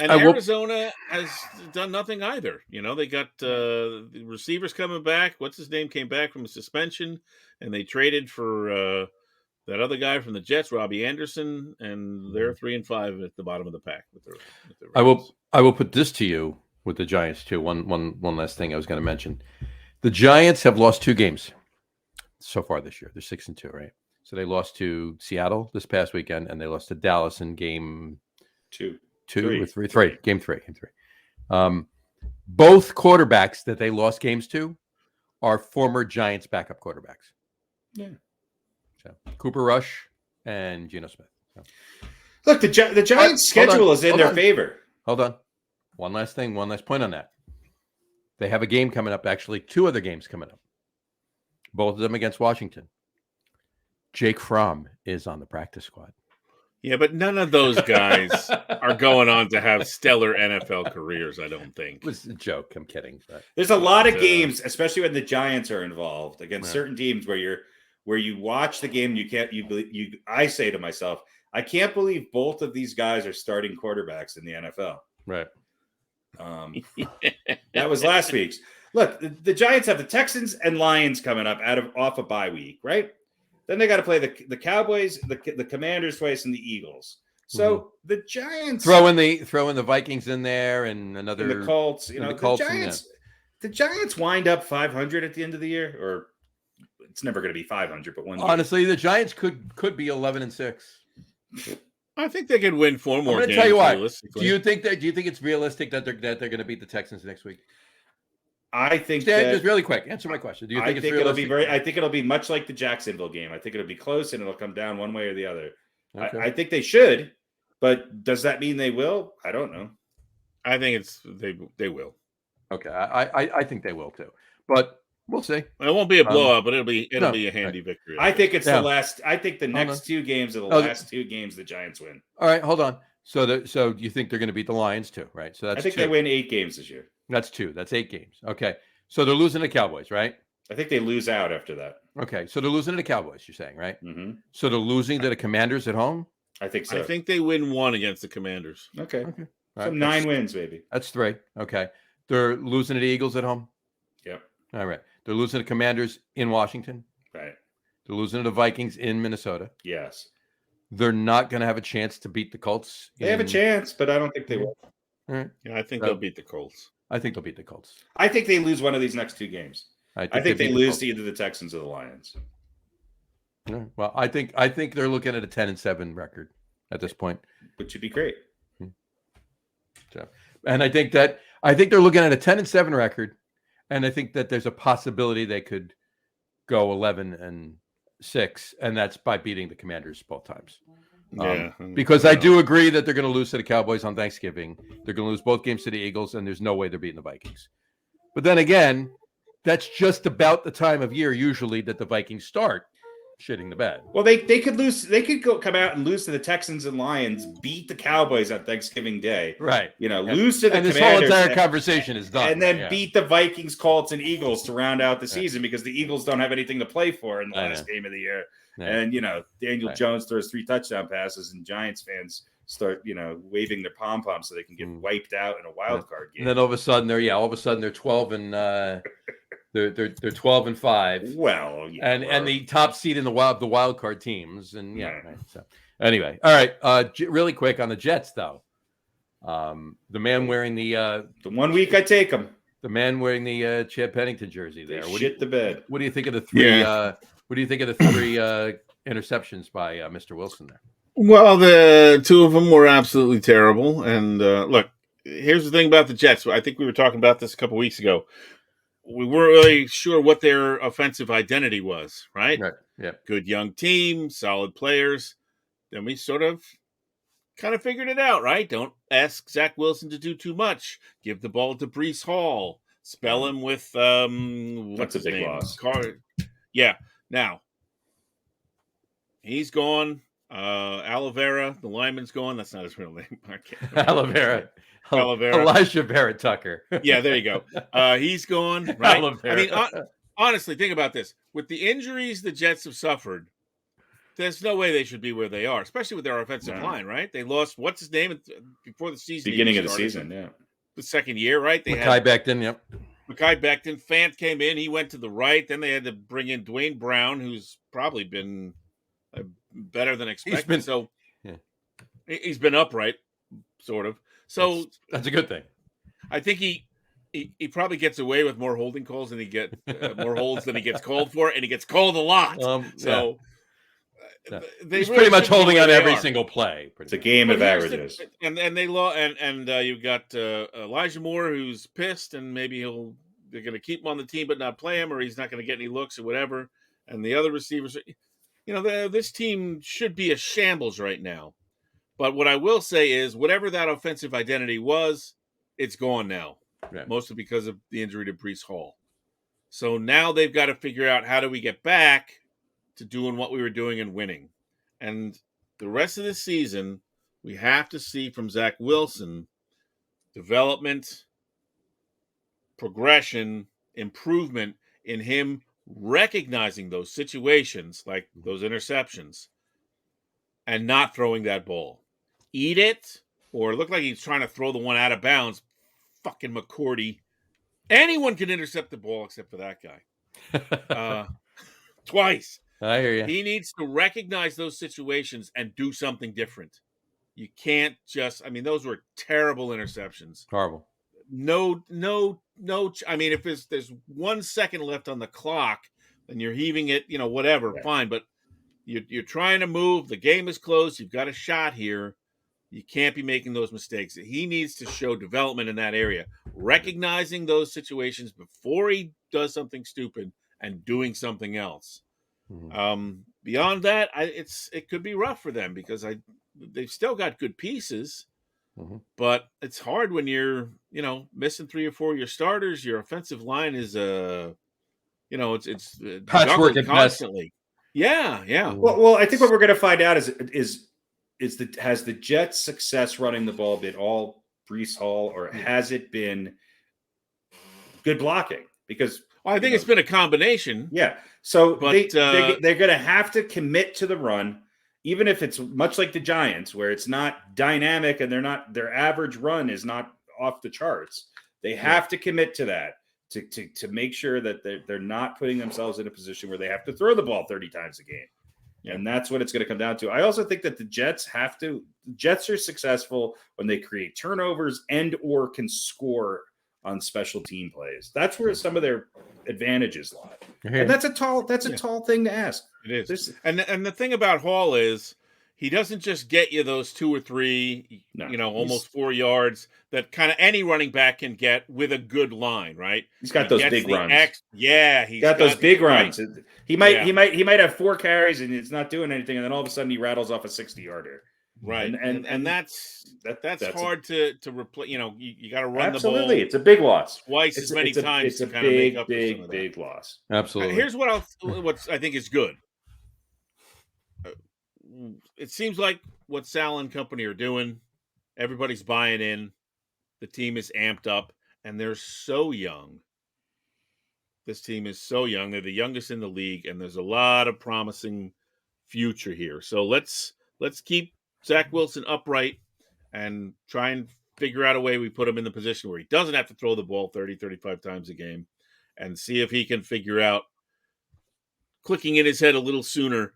And Arizona has done nothing either. You know, they got the receivers coming back. What's his name came back from a suspension, and they traded for that other guy from the Jets, Robbie Anderson, and they're 3-5 at the bottom of the pack. With their I will put this to you with the Giants too. One last thing I was going to mention: the Giants have lost 2 games so far this year. They're 6-2, right? So they lost to Seattle this past weekend, and they lost to Dallas in game 3. Game three. Both quarterbacks that they lost games to are former Giants backup quarterbacks. Yeah. So Cooper Rush and Geno Smith. So. Look, the Giants' schedule is in their favor. Hold on. One last point on that. They have a game coming up, actually 2 other games coming up. Both of them against Washington. Jake Fromm is on the practice squad. Yeah, but none of those guys are going on to have stellar NFL careers, I don't think. It was a joke. I'm kidding. But. There's a lot of games, especially when the Giants are involved, against certain teams where you watch the game and I say to myself, I can't believe both of these guys are starting quarterbacks in the NFL. Right. That was last week's. Look, the Giants have the Texans and Lions coming up off a bye week, right? Then they got to play the Cowboys, the Commanders twice, and the Eagles. So the Giants throw in the Vikings in there and another and the Colts. The Giants wind up 500 at the end of the year, or it's never going to be 500. But honestly, the Giants could be 11-6. I think they could win 4 more. I'm going to tell you what. Do you think it's realistic that they're going to beat the Texans next week? I think just really quick. Answer my question. Do you think it's realistic? I think it'll be much like the Jacksonville game. I think it'll be close and it'll come down one way or the other. Okay. I think they should, but does that mean they will? I don't know. I think they will. Okay, I think they will too, but we'll see. It won't be a blowout, but it'll be a handy victory. I think it's the last. I think the next 2 games are the last 2 games the Giants win. All right, hold on. So you think they're going to beat the Lions too, right? So that's I think 2. They win 8 games this year. That's 2. That's 8 games. Okay. So they're losing to the Cowboys, right? I think they lose out after that. Okay. So they're losing to the Cowboys, you're saying, right? Mm-hmm. So they're losing to the Commanders at home? I think so. I think they win 1 against the Commanders. Okay. So 9 wins, maybe. That's 3. Okay. They're losing to the Eagles at home? Yep. All right. They're losing to Commanders in Washington? Right. They're losing to the Vikings in Minnesota? Yes. They're not going to have a chance to beat the Colts? They have a chance, but I don't think they will. All right. Yeah, I think they'll beat the Colts. I think they'll beat the Colts. I think they lose one of these next 2 games. I think they lose to either the Texans or the Lions. Well, I think they're looking at a 10-7 record at this point, which would be great. So, and I think they're looking at a 10-7 record, and I think that there's a possibility they could go 11-6, and that's by beating the Commanders both times. Because I do agree that they're going to lose to the Cowboys on Thanksgiving. They're going to lose both games to the Eagles, and there's no way they're beating the Vikings. But then again, that's just about the time of year usually that the Vikings start shitting the bed. Well, they could lose. They could come out and lose to the Texans and Lions, beat the Cowboys on Thanksgiving Day, right? Lose to the Commanders. This whole entire conversation is done, and then beat the Vikings, Colts, and Eagles to round out the season because the Eagles don't have anything to play for in the last game of the year. And Daniel Jones throws 3 touchdown passes, and Giants fans start waving their pom poms so they can get wiped out in a wild card game. And then all of a sudden they're 12 and they're 12-5. Well, and the top seed in the wild card teams, and right, so anyway, all right. Really quick on the Jets though, the man wearing the 1 week I take him. The man wearing the Chad Pennington jersey there. Shit the bed. What do you think of the 3? What do you think of the 3 interceptions by Mr. Wilson there? Well, the 2 of them were absolutely terrible. And look, here's the thing about the Jets. I think we were talking about this a couple weeks ago. We weren't really sure what their offensive identity was, right? Right. Yeah. Good young team, solid players. Then we sort of kind of figured it out, right? Don't ask Zach Wilson to do too much. Give the ball to Breece Hall. Spell him with what's his name? Loss. Yeah. Now he's gone. Oliveira, the lineman's gone. That's not his real name. I can't Oliveira. Oliveira. Elijah Barrett Tucker. Yeah, there you go. He's gone, right? Oliveira. I mean, honestly, think about this. With the injuries the Jets have suffered, there's no way they should be where they are, especially with their offensive line, right? They lost, what's his name, before the season? Beginning of the season, yeah. The second year, right? They Mekhi Becton, yep. Mekhi Becton. Fant came in. He went to the right. Then they had to bring in Dwayne Brown, who's probably been better than expected. He's been upright, sort of. So that's a good thing. I think he probably gets away with more holding calls than he gets more holds than he gets called for, and he gets called a lot. He's pretty much holding on every single play. It's a game of averages. And they lost. And you've got Elijah Moore, who's pissed, and maybe they're going to keep him on the team but not play him, or he's not going to get any looks or whatever. And the other receivers, this team should be a shambles right now. But what I will say is, whatever that offensive identity was, it's gone now. Yeah. Mostly because of the injury to Breece Hall. So now they've got to figure out, how do we get back to doing what we were doing and winning? And the rest of the season, we have to see from Zach Wilson development, progression, improvement in him recognizing those situations, like those interceptions, and not throwing that ball. Eat it, or look like he's trying to throw the one out of bounds. Fucking McCourty. Anyone can intercept the ball except for that guy. Twice. I hear you. He needs to recognize those situations and do something different. You can't just, those were terrible interceptions. Horrible. No. I mean, if there's 1 second left on the clock and you're heaving it, whatever, right. Fine. But you're trying to move. The game is closed. You've got a shot here. You can't be making those mistakes. He needs to show development in that area, recognizing those situations before he does something stupid and doing something else. Mm-hmm. Beyond that, it could be rough for them because they've still got good pieces, mm-hmm. But it's hard when you're missing 3 or 4 of your starters. Your offensive line is it's patchwork constantly. Yeah. Well, I think what we're going to find out has the Jets' success running the ball been all Breece Hall, or has it been good blocking? Because I think it's been a combination. Yeah. So they're going to have to commit to the run, even if it's much like the Giants, where it's not dynamic and their average run is not off the charts. They have to commit to that to make sure that they're not putting themselves in a position where they have to throw the ball 30 times a game. Yeah. And that's what it's going to come down to. I also think that the Jets are successful when they create turnovers and or can score on special team plays. That's where some of their advantages lie. And that's a tall thing to ask. It is. And the thing about Hall is he doesn't just get you those 2 or 3, almost 4 yards that kind of any running back can get with a good line, right? He's got those big runs. He's got those big runs. He might have 4 carries and it's not doing anything, and then all of a sudden he rattles off a 60-yarder. Right. And that's hard to replace. You got to run the ball. Absolutely. It's a big loss. Twice as many times. It's a big loss. Absolutely. Here's what I think is good. It seems like what Sal and company are doing, everybody's buying in. The team is amped up, and they're so young. This team is so young. They're the youngest in the league, and there's a lot of promising future here. So let's keep Zach Wilson upright and try and figure out a way we put him in the position where he doesn't have to throw the ball 30, 35 times a game, and see if he can figure out clicking in his head a little sooner.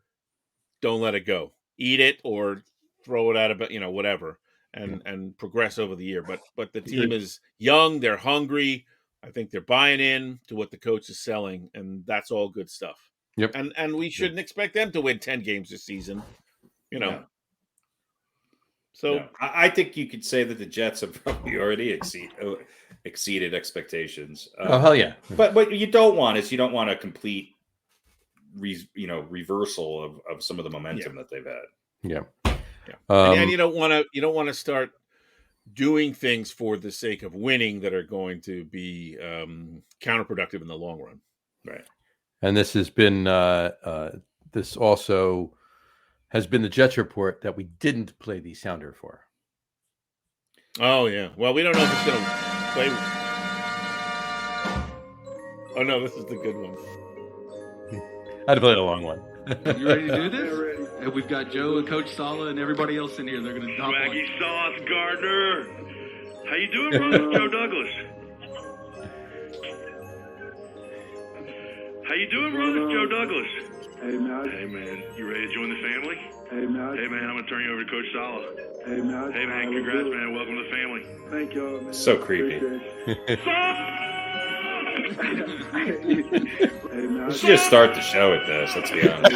Don't let it go. Eat it or throw it out of whatever, and progress over the year. But the team is young. They're hungry. I think they're buying in to what the coach is selling, and that's all good stuff. Yep. And we shouldn't expect them to win 10 games this season. So I think you could say that the Jets have probably already exceeded expectations. Oh hell yeah! But what you don't want a complete reversal of some of the momentum that they've had. Yeah. And you don't want to start doing things for the sake of winning that are going to be counterproductive in the long run. Right. And this has been this also has been the Jets report that we didn't play the sounder for. Oh, yeah. Well, we don't know if it's going to play. Oh, no, this is the good one. I had to play the long one. You ready to do this? And we've got Joe and Coach Sala and everybody else in here. They're going to dump on. Swaggy Sauce Gardner. How you doing, brother? Joe Douglas. How you doing, brother? Joe Douglas. Hey, man. Hey, man. You ready to join the family? Hey, man. Hey, man, I'm going to turn you over to Coach Sala. Hey, man. Hey, man, congrats, man. Welcome to the family. Thank you, man. So creepy. Hey, man. We should just start the show with this. Let's be honest.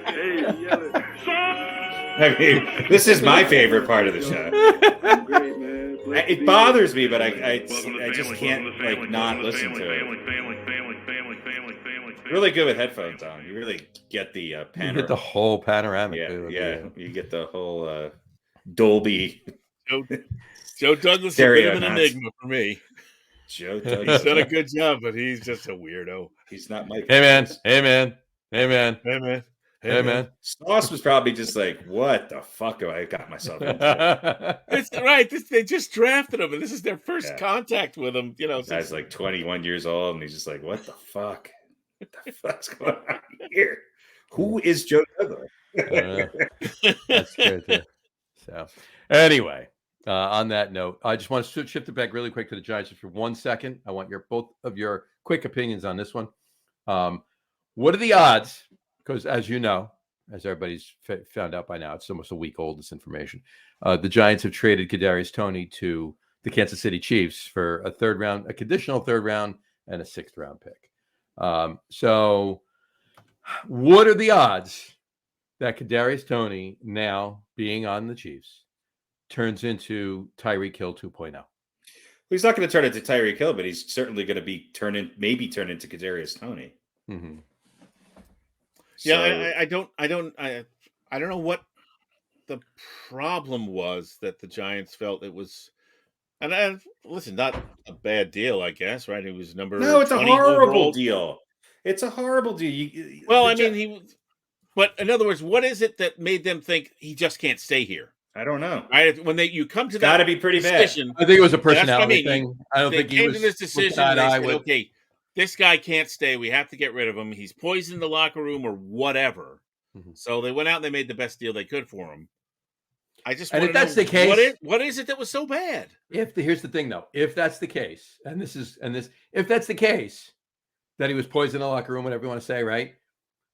Hey, yell it. I mean, this is my favorite part of the show. I'm great, man. It bothers me, but I Welcome to the just family. can't Welcome to the family. like not Welcome to the listen to family. it. Family. Really good with headphones on. You really get the You panorama. get the whole panoramic. Yeah. You get the whole Dolby. Joe Douglas is a Stereo bit of an nuts. enigma for me. Joe He's Douglas. done a good job, but he's just a weirdo. He's not Mike. Hey, man. Hey, man. Hey, man. Hey, man. Hey, man. Sauce was probably just like, what the fuck have I got myself into? It's right. They just drafted him, and this is their first Yeah. contact with him. You know, The guy's like 21 years old, and he's just like, what the fuck? What the fuck's going on here? Who is Joe Douglas? That's great. Too. So, anyway, on that note, I just want to shift it back really quick to the Giants just for 1 second. I want both of your quick opinions on this one. What are the odds? Because as you know, as everybody's found out by now, it's almost a week old, this information. The Giants have traded Kadarius Toney to the Kansas City Chiefs for a conditional third round, and a 6th round pick. So what are the odds that Kadarius Toney, now being on the Chiefs, turns into Tyreek Hill 2.0? He's not going to turn into Tyreek Hill, but he's certainly going to be turn into Kadarius Toney. Mm-hmm. yeah. I don't know what the problem was that the Giants felt it was. And listen, not a bad deal, I guess, right? It was number. No, it's a 20 horrible overall. deal. It's a horrible deal. Well, I mean, but in other words, what is it that made them think he just can't stay here? I don't know. Right? When you come to Got to that be pretty decision, I think it was a That's what I personality mean. thing. I don't they think he came was to this decision. side They eye said, with. okay, this guy can't stay. We have to get rid of him. He's poisoned the locker room or whatever. Mhm. So they went out and they made the best deal they could for him. I just And want if to that's know the case, what is it that was so bad? Here's the thing, though, if that's the case, if that's the case, that he was poisoned in the locker room, whatever you want to say, right?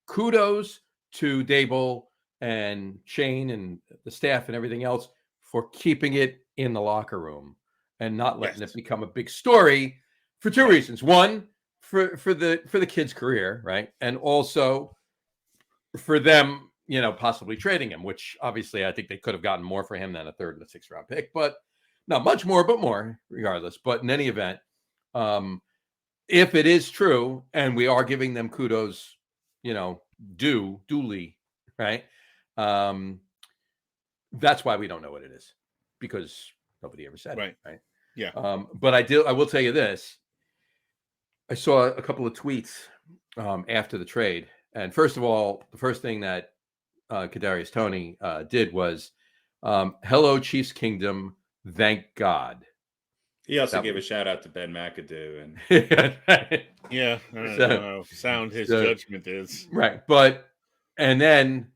Kudos to Dable and Shane and the staff and everything else for keeping it in the locker room and not letting it become a big story for two reasons. One, for the kid's career, right? And also for them, possibly trading him, which obviously I think they could have gotten more for him than a 3rd and a 6th round pick, but not much more, but more regardless. But in any event, if it is true and we are giving them kudos, duly, right? That's why we don't know what it is, because nobody ever said it, right? Yeah. But I will tell you this. I saw a couple of tweets after the trade. And first of all, the first thing that Kadarius Toney did was, hello, Chiefs Kingdom, thank God. He also gave a shout out to Ben McAdoo. And Yeah, I don't know how sound his judgment is. Right. And then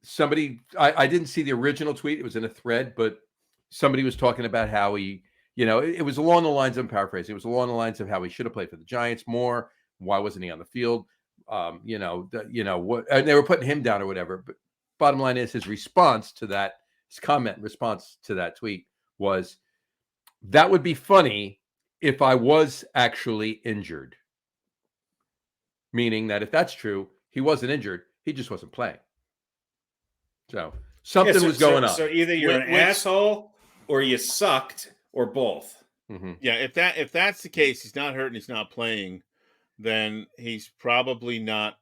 somebody, I didn't see the original tweet. It was in a thread, but somebody was talking about how he, it was along the lines, I'm paraphrasing, it was along the lines of how he should have played for the Giants more. Why wasn't he on the field? What, and they were putting him down or whatever. But bottom line is his response to that, response to that tweet was, that would be funny if I was actually injured. Meaning that if that's true, he wasn't injured. He just wasn't playing. So something was going on. So either you're an asshole or you sucked or both. Mm-hmm. Yeah, if that's the case, he's not hurt and he's not playing, then he's probably not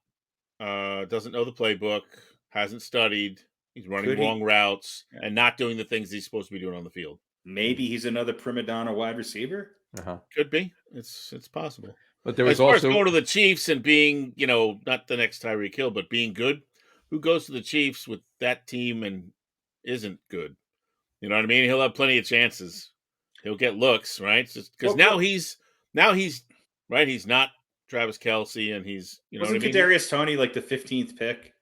doesn't know the playbook, hasn't studied, he's running wrong routes and not doing the things he's supposed to be doing on the field. Maybe he's another prima donna wide receiver. Could be. It's possible. But there was as far also as going to the Chiefs and being, not the next Tyreek Hill, but being good, who goes to the Chiefs with that team and isn't good? You know what I mean? He'll have plenty of chances. He'll get looks, right? Because now he's right. He's not Travis Kelce, and he's wasn't Kadarius Toney like the 15th pick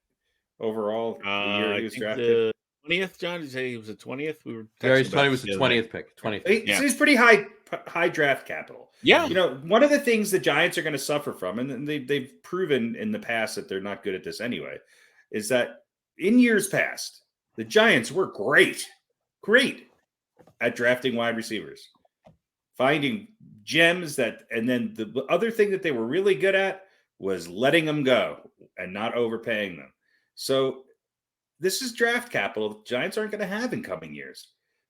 overall the year he was drafted? 20th, John. Did you say he was the 20th? Kadarius Toney was the 20th pick. 20th. So he's pretty high draft capital. Yeah. One of the things the Giants are going to suffer from, and they've proven in the past that they're not good at this anyway, is that in years past, the Giants were great at drafting wide receivers, finding gems and then the other thing that they were really good at was letting them go and not overpaying them. So this is draft capital the Giants aren't going to have in coming years,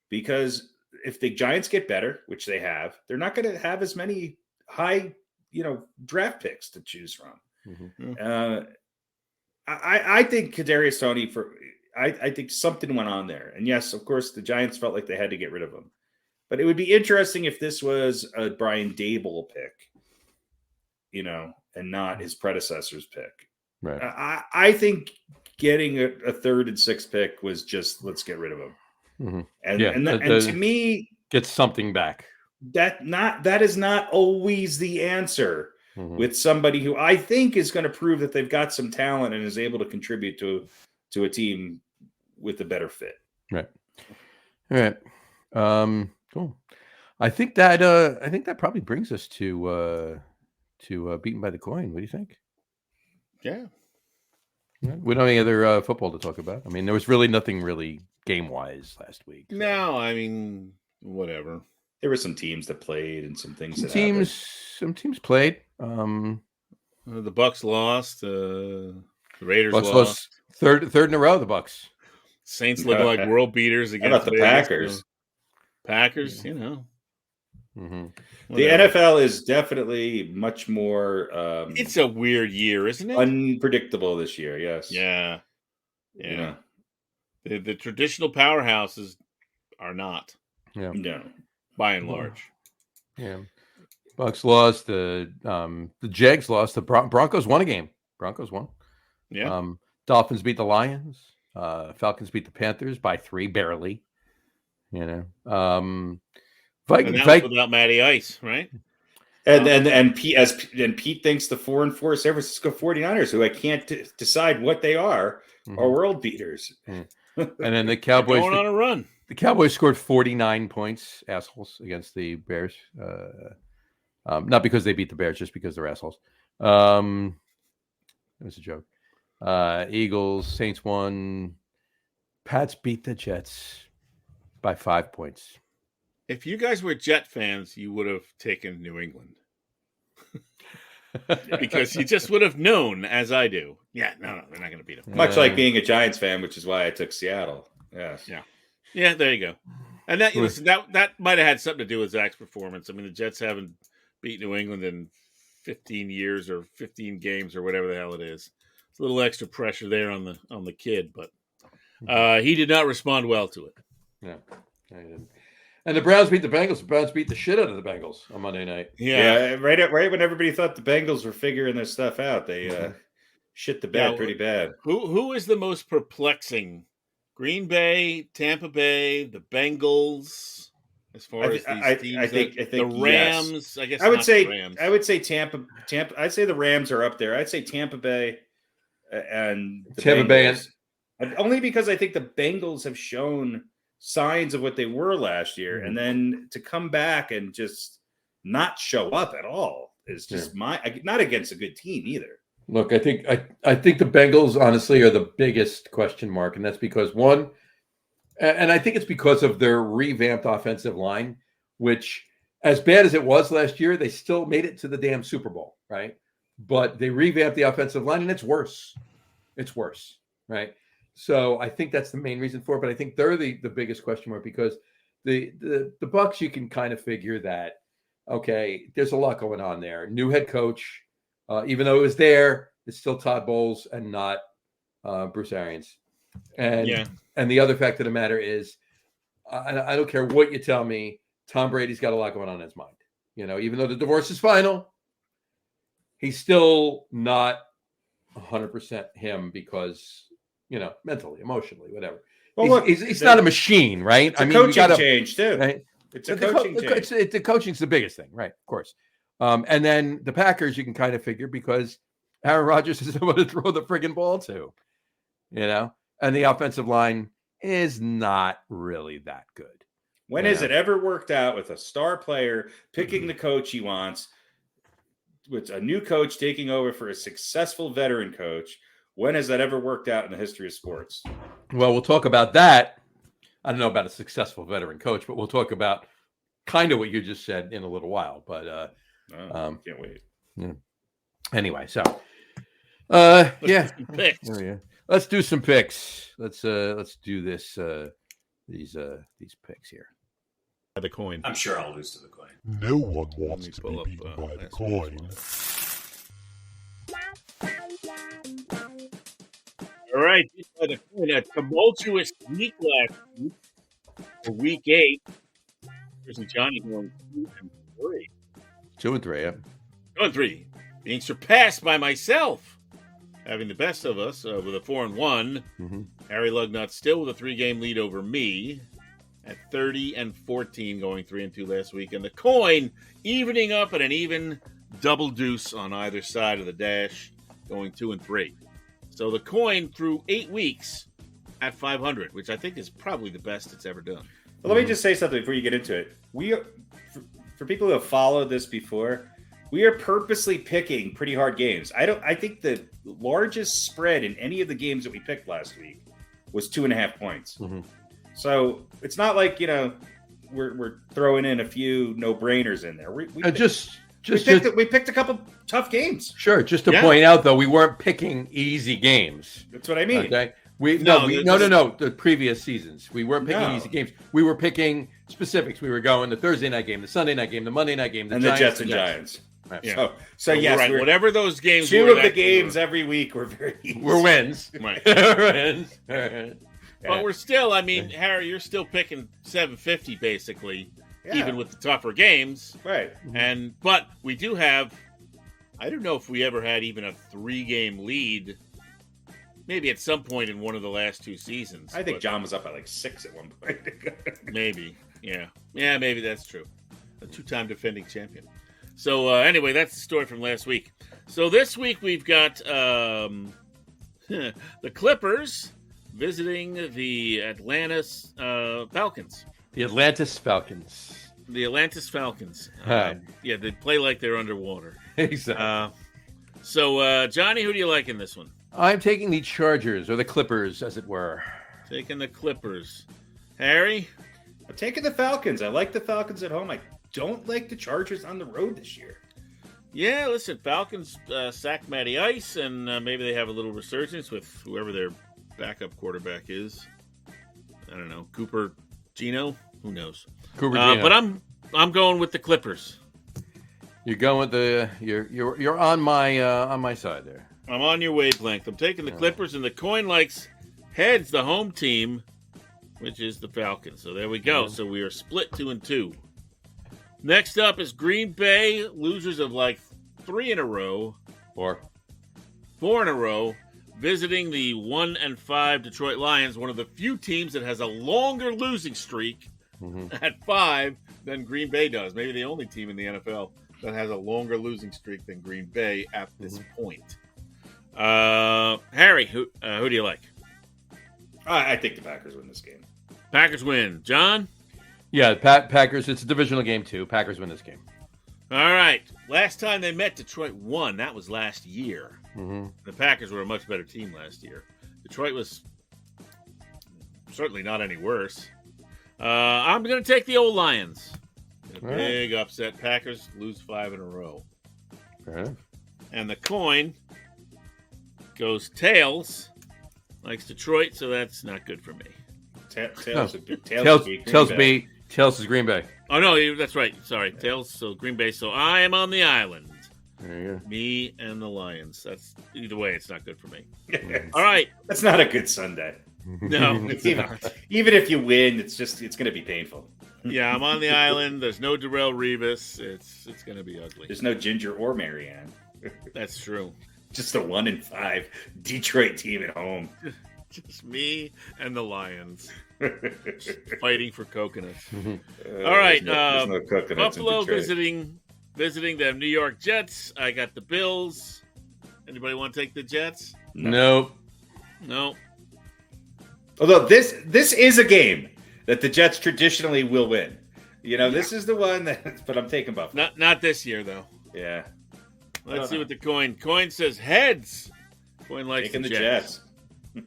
because if the Giants get better, which they have, they're not going to have as many high, draft picks to choose from. Mm-hmm. I think Kadarius Toney I think something went on there. And yes, of course, the Giants felt like they had to get rid of him. But it would be interesting if this was a Brian Daboll pick, and not his predecessor's pick. Right. I think getting a third and sixth pick was just, let's get rid of him. Mm-hmm. And to me, get something back. That is not always the answer with somebody who I think is going to prove that they've got some talent and is able to contribute to a team with a better fit. Right. All right. Cool. I think that probably brings us to beaten by the coin. What do you think? Yeah. We don't have any other football to talk about. I mean, there was really nothing really game-wise last week. So. No, I mean, whatever. There were some teams that played and some things. Some teams played. The Bucks lost. The Raiders Bucks lost. Third in a row. The Bucks. Saints look like world beaters against How about the Packers. Packers, Mm-hmm. The NFL is definitely much more. It's a weird year, isn't it? Unpredictable this year. Yes. Yeah. The traditional powerhouses are not. Yeah. No. By and large. Yeah. Bucks lost. The Jags lost. The Broncos won a game. Broncos won. Yeah. Dolphins beat the Lions. Falcons beat the Panthers by 3, barely. Vikings without Matty Ice, right? And Pete thinks the 4-4 San Francisco 49ers, who I can't decide what they are world beaters. And then the Cowboys going on a run. The Cowboys scored 49 points, assholes, against the Bears. Not because they beat the Bears, just because they're assholes. It was a joke. Eagles, Saints won. Pats beat the Jets by 5 points. If you guys were Jet fans, you would have taken New England. Because you just would have known, as I do. Yeah, no, they're not going to beat them. Much like being a Giants fan, which is why I took Seattle. Yes. Yeah, there you go. And that might have had something to do with Zach's performance. I mean, the Jets haven't beat New England in 15 years or 15 games or whatever the hell it is. It's a little extra pressure there on the kid, but he did not respond well to it. Yeah, he didn't. And the Browns beat the Bengals. The Browns beat the shit out of the Bengals on Monday night. Yeah, right when everybody thought the Bengals were figuring their stuff out, they shit the bed pretty bad. Who is the most perplexing? Green Bay, Tampa Bay, the Bengals. As far as these teams, I think the Rams. Yes. I guess I would say Rams. I would say Tampa. I'd say the Rams are up there. I'd say Tampa Bay and the Tampa Bengals. Bay, only because I think the Bengals have shown signs of what they were last year, and then to come back and just not show up at all is just not against a good team either. Look, I think the Bengals honestly are the biggest question mark, and that's because one, and I think it's because of their revamped offensive line, which, as bad as it was last year, they still made it to the damn Super Bowl, right? But they revamped the offensive line, and it's worse. It's worse, right? So I think that's the main reason for it. But I think they're the biggest question mark because the Bucs, you can kind of figure that, okay, there's a lot going on there. New head coach, even though it was there, it's still Todd Bowles and not Bruce Arians. And the other fact of the matter is, I don't care what you tell me, Tom Brady's got a lot going on in his mind. Even though the divorce is final, he's still not 100% him because mentally, emotionally, whatever. Well, look, he's not a machine, right? It's a coaching change too. Right? It's a coaching change. The coaching's the biggest thing, right? Of course. And then the Packers, you can kind of figure because Aaron Rodgers is able to throw the friggin' ball to, and the offensive line is not really that good. When has it ever worked out with a star player picking the coach he wants, with a new coach taking over for a successful veteran coach? When has that ever worked out in the history of sports? Well, we'll talk about that. I don't know about a successful veteran coach, but we'll talk about kind of what you just said in a little while. But can't wait. Yeah. Anyway, so Let's do some picks. Let's do this. These picks here. The coin. I'm sure I'll lose to the coin. No one wants to be beaten by the coin. All right, the coin. A tumultuous week last week for week 8. Here's Johnny going 2 and 3. 2 and 3, yeah. 2 and 3, being surpassed by myself, having the best of us with a 4 and 1. Mm-hmm. Harry Lug Nutz still with a 3-game lead over me at 30 and 14, going 3 and 2 last week, and the coin evening up at an even double deuce on either side of the dash, going 2 and 3. So the coin through 8 weeks at 500, which I think is probably the best it's ever done. Well, let me just say something before you get into it. We are, for people who have followed this before, we are purposely picking pretty hard games. I think the largest spread in any of the games that we picked last week was 2.5 points. Mm-hmm. So it's not like we're throwing in a few no-brainers in there. We picked a couple tough games. Sure. Just to point out, though, we weren't picking easy games. That's what I mean. Okay. The previous seasons we weren't picking easy games. We were picking specifics. We were going the Thursday night game, the Sunday night game, the Monday night game, the Jets and Giants. Right. Yeah. So yes, right. Whatever those games. Two of the games every week were very easy. We're wins. Right. Wins. All right. But we're still. I mean, Harry, you're still picking 750 basically, even with the tougher games. Right. But we do have. I don't know if we ever had even a 3-game lead. Maybe at some point in one of the last 2 seasons. I think John was up at 6 at one point. Maybe. Yeah, maybe that's true. A 2-time defending champion. So anyway, that's the story from last week. So this week we've got the Clippers visiting the Atlantis Falcons. The Atlantis Falcons. The Atlantis Falcons. Right. They play like they're underwater. Exactly. So Johnny, who do you like in this one? I'm taking the Chargers, or the Clippers, as it were. Taking the Clippers. Harry? I'm taking the Falcons. I like the Falcons at home. I don't like the Chargers on the road this year. Yeah, listen, Falcons sacked Matty Ice, and maybe they have a little resurgence with whoever their backup quarterback is. I don't know, Cooper Gino? Who knows? Cooper Gino. But I'm going with the Clippers. You're going with the you're on my side there. I'm on your wavelength. I'm taking the Clippers, and the coin likes heads, the home team, which is the Falcons. So there we go. So we are split 2 and 2. Next up is Green Bay, losers of 3 in a row. 4 in a row, visiting the 1 and 5 Detroit Lions, one of the few teams that has a longer losing streak at 5 than Green Bay does. Maybe the only team in the NFL that has a longer losing streak than Green Bay at this point. Harry, who do you like? I think the Packers win this game. Packers win. John? Yeah, Packers. It's a divisional game, too. Packers win this game. All right. Last time they met, Detroit won. That was last year. Mm-hmm. The Packers were a much better team last year. Detroit was certainly not any worse. I'm going to take the old Lions. Big upset. Packers lose 5 in a row. Fair enough. And the coin goes tails. Likes Detroit, so that's not good for me. Tails is Green Bay. Oh, no, that's right. Sorry. Tails, so Green Bay. So I am on the island. There you go. Me and the Lions. That's either way, it's not good for me. All right. That's not a good Sunday. No, it's not. Even if you win, it's going to be painful. Yeah, I'm on the island. There's no Darrelle Revis. It's going to be ugly. There's no Ginger or Marianne. That's true. Just a 1 and 5 Detroit team at home. Just me and the Lions fighting for coconuts. All right, there's no coconuts in Buffalo Detroit. visiting the New York Jets. I got the Bills. Anybody want to take the Jets? Nope. No. Although this is a game that the Jets traditionally will win. This is the one that. But I'm taking Buffalo. Not this year though. Yeah. Let's see what the coin says. Heads. Coin likes Taking the the Jets. Jets.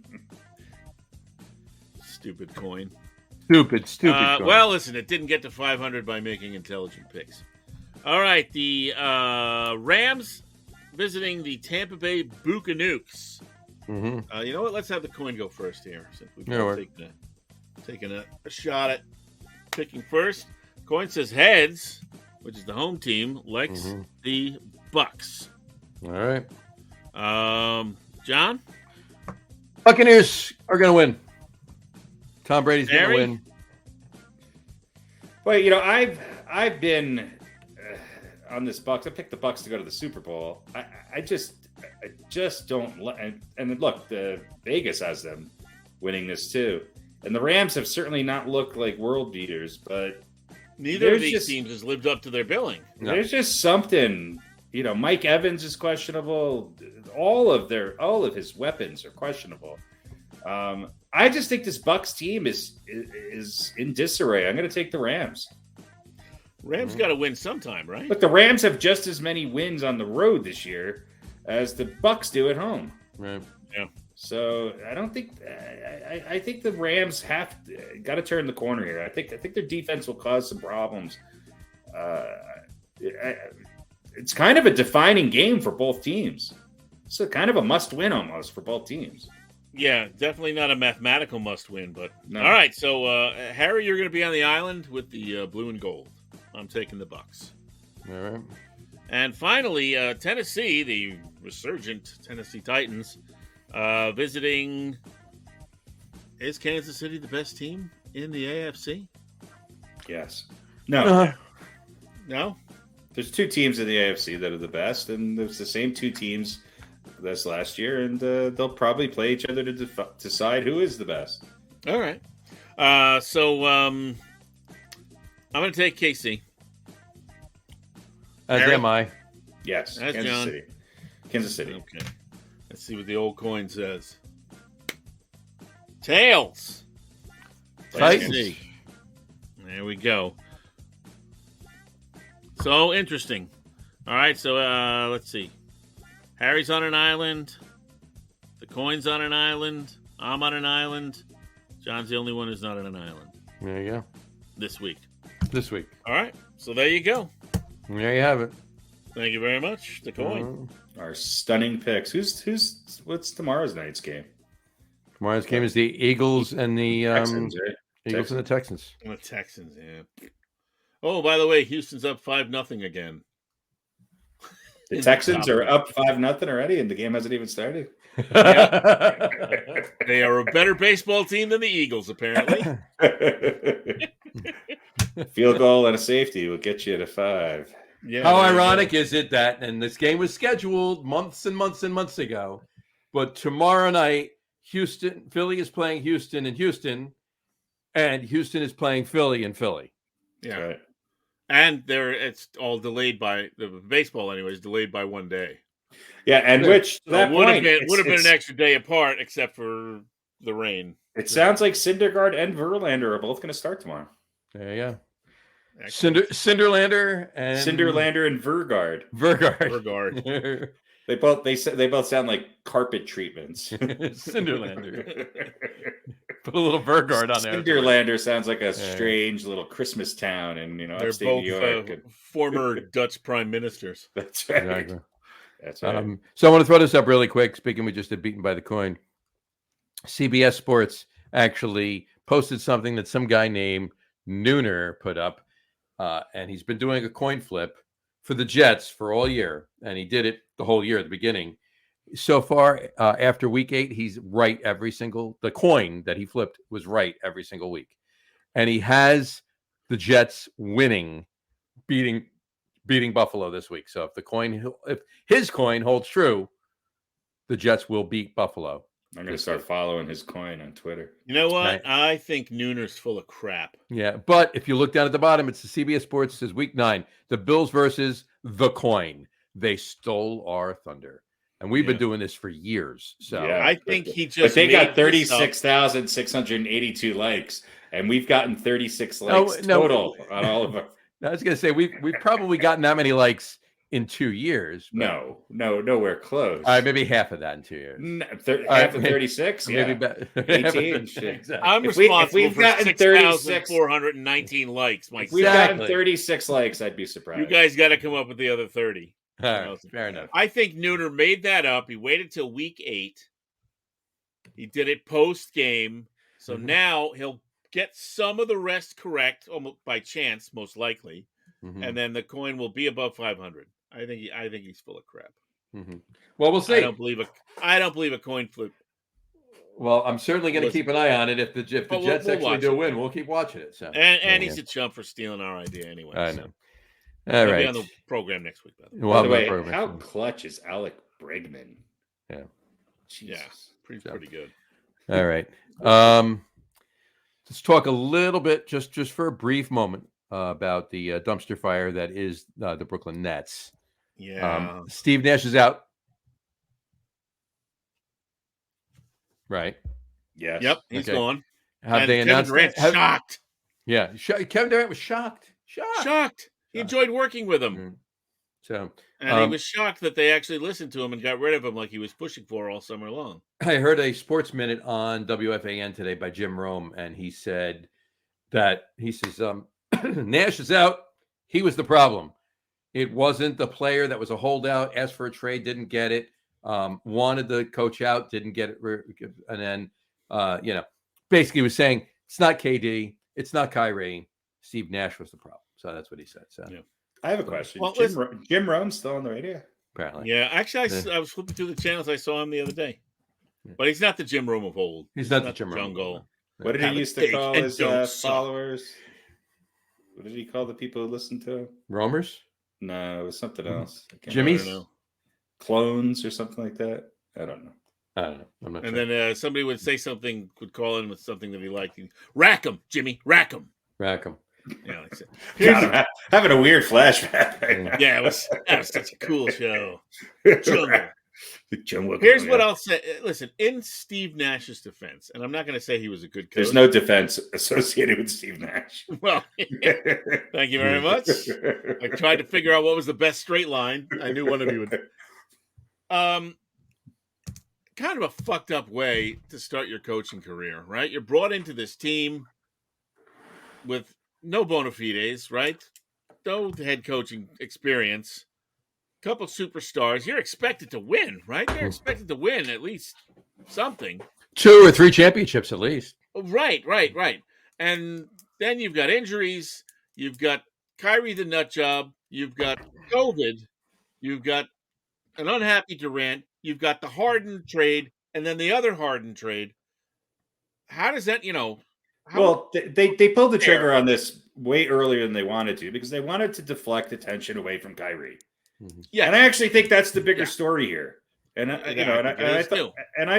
Stupid coin. Stupid coin. Well, listen, it didn't get to 500 by making intelligent picks. All right, the Rams visiting the Tampa Bay Buccaneers. Mm-hmm. You know what? Let's have the coin go first here, since we've taken a shot at picking first. Coin says heads, which is the home team, likes the Bucks. All right. John? Buccaneers are going to win. Tom Brady's going to Harry? win. Well, I've been on this Bucks. I picked the Bucks to go to the Super Bowl. I just don't. And look, the Vegas has them winning this too. And the Rams have certainly not looked like world beaters, but neither of these teams has lived up to their billing. There's just something. Mike Evans is questionable. All of his weapons are questionable. I just think this Bucks team is in disarray. I'm going to take the Rams. Rams got to win sometime, right? But the Rams have just as many wins on the road this year as the Bucks do at home. Right. Yeah. So I don't think I think the Rams got to turn the corner here. I think their defense will cause some problems. It's kind of a defining game for both teams. It's kind of a must-win almost for both teams. Yeah, definitely not a mathematical must-win, but No. All right. So Harry, you're going to be on the island with the blue and gold. I'm taking the Bucks. All right. And finally, Tennessee, the resurgent Tennessee Titans, visiting. Is Kansas City the best team in the AFC? Yes. No. No? There's two teams in the AFC that are the best, and there's the same two teams as last year, and they'll probably play each other to decide who is the best. All right. So I'm going to take KC. As Harry? am I. Yes, That's Kansas John. City. Kansas City. Okay. Let's see what the old coin says. Tails. Titans. Tennessee. There we go. So interesting. All right, so let's see. Harry's on an island. The coin's on an island. I'm on an island. John's the only one who's not on an island There you go. this week. This week. All right, so there you go. There you have it. Thank you very much. The coin. Our stunning picks. What's tomorrow's night's game? Tomorrow's game is the Eagles and the Texans, right? Eagles and the Texans. The Texans, yeah. Oh, by the way, Houston's up 5-0 again. The Texans are up 5-0 already, and the game hasn't even started. They are a better baseball team than the Eagles, apparently. Field goal and a safety will get you to 5. Yeah. How ironic is it that, and this game was scheduled months and months and months ago, but tomorrow night, Philly is playing Houston in Houston, and Houston is playing Philly in Philly. Yeah. Right. And it's all delayed by the baseball, anyways, delayed by 1 day. Yeah, and which So it would have been an extra day apart, except for the rain. It sounds like Syndergaard and Verlander are both going to start tomorrow. There you go. Excellent. Cinderlander and Cinderlander and Vergard. Vergard. They both sound like carpet treatments. Cinderlander. Put a little Vergard on there. Cinderlander sounds like a strange little Christmas town in They're upstate both New York. former Dutch prime ministers. That's right. Exactly. That's right. So I want to throw this up really quick. Speaking, we just did beaten by the coin. CBS Sports actually posted something that some guy named Nooner put up, and he's been doing a coin flip for the Jets for all year, and he did it the whole year at the beginning. So far, after week 8, he's right the coin that he flipped was right every single week. And he has the Jets beating Buffalo this week. So if his coin holds true, the Jets will beat Buffalo. I'm going to start following his coin on Twitter. You know what? Right. I think Nooner's full of crap. Yeah, but if you look down at the bottom, it's the CBS Sports. It says Week 9, the Bills versus the Coin. They stole our thunder, and we've been doing this for years. So Yeah, I think he just. But they got made this up. 36,682 likes, and we've gotten 36 likes total on all of them. I was going to say we've probably gotten that many likes in 2 years. No, nowhere close. All right, maybe half of that in 2 years. Half of 36, maybe yeah. 18. Shit. Exactly. I'm If responsible we've for gotten 6,419 likes. If we've gotten 36 likes, I'd be surprised. You guys got to come up with the other 30. All right, fair enough. I think Nooner made that up. He waited till week 8. He did it post game. So now he'll get some of the rest correct, almost by chance, most likely. And then the coin will be above 500. I think he's full of crap. Well, we'll see. I don't believe a coin flip. Well, I'm certainly going to keep an eye on it. If the Jets we'll actually do win, we'll keep watching it. So and he's a chump for stealing our idea anyway. I know. All right. Be on the program next week. By the way, how clutch is Alec Bregman? Yeah. Jesus. Yeah, pretty good. All right. Let's talk a little bit, just for a brief moment, about the dumpster fire that is the Brooklyn Nets. Yeah. Steve Nash is out. Right. Yes. Yep. He's gone. Have they announced? Kevin Durant shocked. Yeah. Kevin Durant was shocked. Shocked. He enjoyed working with him. So, and he was shocked that they actually listened to him and got rid of him like he was pushing for all summer long. I heard a Sports Minute on WFAN today by Jim Rome, and he says Nash is out. He was the problem. It wasn't the player that was a holdout, asked for a trade, didn't get it, wanted the coach out, didn't get it. And then, basically was saying it's not KD, it's not Kyrie. Steve Nash was the problem. So that's what he said. So yeah. I have a question. Well, Jim Rome's still on the radio? Apparently. Yeah, actually, I was flipping through the channels. I saw him the other day. But he's not the Jim Rome of old. He's not the Jim Rome. Jungle. What did he used to call his followers? What did he call the people who listened to him? Roamers? No, it was something else. Jimmy's? Clones or something like that. I don't know. I'm not and sure. Then somebody would say something, would call in with something that he liked. Rack him, Jimmy. Rack him. Rack him. Yeah, like God, I'm having a weird flashback right now. Yeah, that was such a cool show. Jungle. Here's what I'll say. Listen, in Steve Nash's defense, and I'm not going to say he was a good coach. There's no defense associated with Steve Nash. Well, thank you very much. I tried to figure out what was the best straight line. I knew one of you would. Kind of a fucked up way to start your coaching career, right? You're brought into this team with no bona fides, right? No head coaching experience. Couple superstars. You're expected to win, right? They're expected to win at least something. 2 or 3 championships at least. Right. And then you've got injuries. You've got Kyrie the nut job. You've got COVID. You've got an unhappy Durant. You've got the Harden trade, and then the other Harden trade. How does that, Well, they pulled the trigger on this way earlier than they wanted to because they wanted to deflect attention away from Kyrie. Yeah, and I actually think that's the bigger story here. And I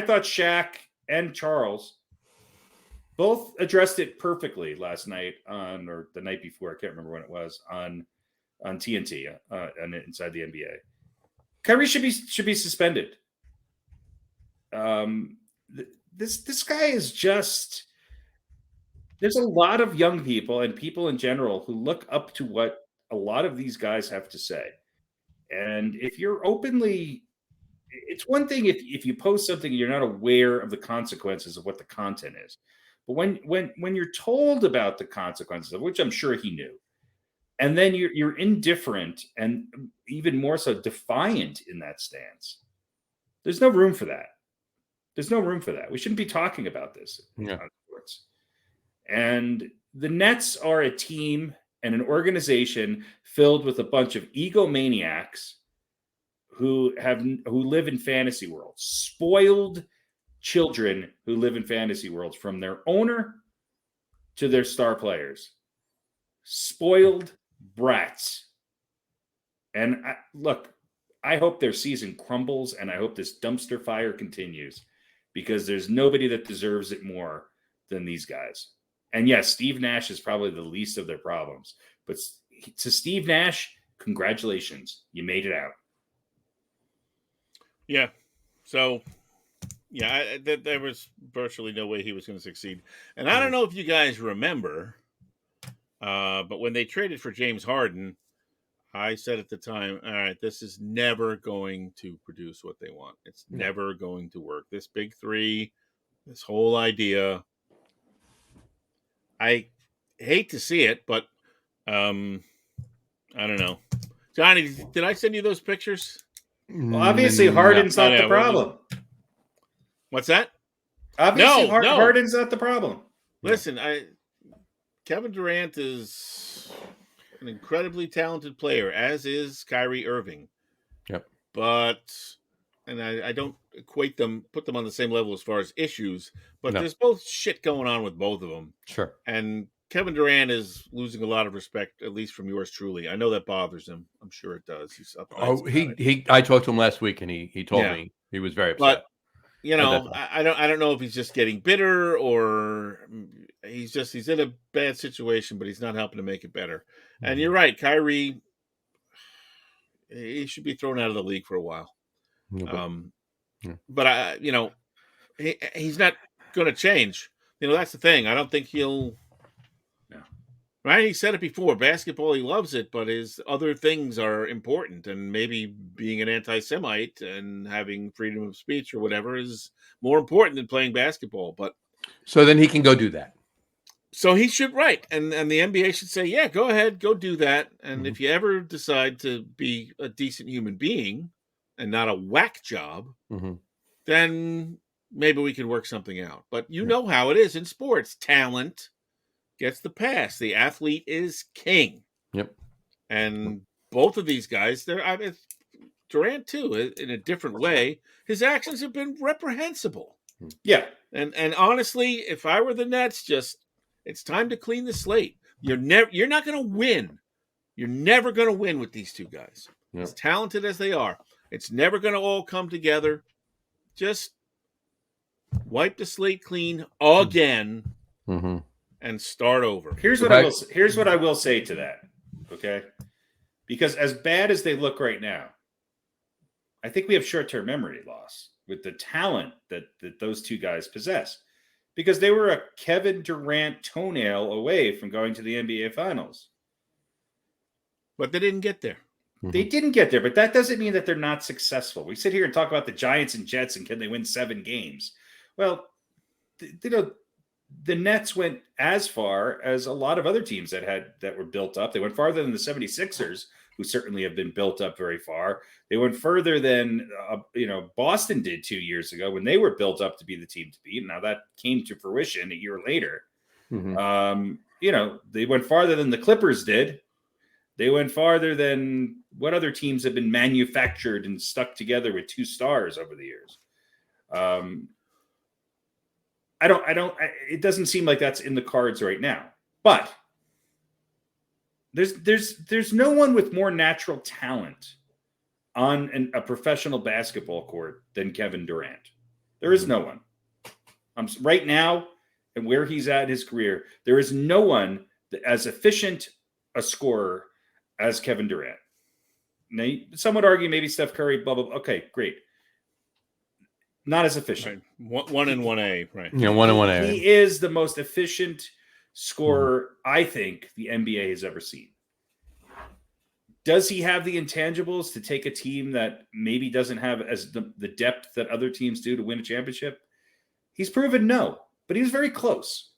thought Shaq and Charles both addressed it perfectly last night or the night before. I can't remember when it was on TNT and inside the NBA. Kyrie should be suspended. This guy is just. There's a lot of young people and people in general who look up to what a lot of these guys have to say. And if you're openly, it's one thing if you post something and you're not aware of the consequences of what the content is. But when you're told about the consequences of which I'm sure he knew, and then you're indifferent and even more so defiant in that stance, there's no room for that. There's no room for that. We shouldn't be talking about this in sports. And the Nets are a team and an organization filled with a bunch of egomaniacs who live in fantasy worlds, spoiled children who live in fantasy worlds, from their owner to their star players, spoiled brats. And I hope their season crumbles, and I hope this dumpster fire continues, because there's nobody that deserves it more than these guys. And yes, Steve Nash is probably the least of their problems. But to Steve Nash, congratulations. You made it out. Yeah. So, yeah, there was virtually no way he was going to succeed. And I don't know if you guys remember, but when they traded for James Harden, I said at the time, all right, this is never going to produce what they want. It's never going to work. This big three, this whole idea, I hate to see it, but I don't know. Johnny, did I send you those pictures? Well, obviously, Harden's not the problem. What's that? Obviously, Harden's not the problem. Listen, Kevin Durant is an incredibly talented player, as is Kyrie Irving. Yep. But, and I don't put them on the same level as far as issues, but there's both shit going on with both of them. Sure. And Kevin Durant is losing a lot of respect, at least from yours truly. I know that bothers him. I'm sure it does. He's up. I talked to him last week, and he told me he was very upset. But I don't know if he's just getting bitter or he's in a bad situation, but he's not helping to make it better. Mm-hmm. And you're right, Kyrie, he should be thrown out of the league for a while. But he's not going to change. That's the thing. I don't think he'll. Right, he said it before. Basketball, he loves it, but his other things are important, and maybe being an anti-Semite and having freedom of speech or whatever is more important than playing basketball. But so then he can go do that. So he should, right? And the NBA should say, yeah, go ahead, go do that. And if you ever decide to be a decent human being and not a whack job, then maybe we can work something out. But you know how it is in sports: talent gets the pass. The athlete is king. Yep. And both of these guys, Durant too, in a different way, his actions have been reprehensible. Yeah. And honestly, if I were the Nets, it's time to clean the slate. You're not going to win. You're never going to win with these two guys. Yep. As talented as they are, it's never going to all come together. Just wipe the slate clean again. And start over. Here's what I will say to that. Okay? Because as bad as they look right now, I think we have short-term memory loss with the talent that those two guys possess. Because they were a Kevin Durant toenail away from going to the NBA Finals. But they didn't get there. They didn't get there, but that doesn't mean that they're not successful. We sit here and talk about the Giants and Jets and can they win 7 games? Well, the Nets went as far as a lot of other teams that were built up. They went farther than the 76ers, who certainly have been built up very far. They went further than Boston did 2 years ago when they were built up to be the team to beat. Now that came to fruition a year later. They went farther than the Clippers did. They went farther than what other teams have been manufactured and stuck together with 2 stars over the years. It doesn't seem like that's in the cards right now, but there's no one with more natural talent on a professional basketball court than Kevin Durant. There is no one. Right now and where he's at in his career, there is no one as efficient a scorer as Kevin Durant. Now, some would argue maybe Steph Curry, blah, blah, blah. Okay, great. Not as efficient. Right. 1 and 1A, right? Yeah, 1 and 1A. He is the most efficient scorer I think the NBA has ever seen. Does he have the intangibles to take a team that maybe doesn't have as the depth that other teams do to win a championship? He's proven no, but he was very close.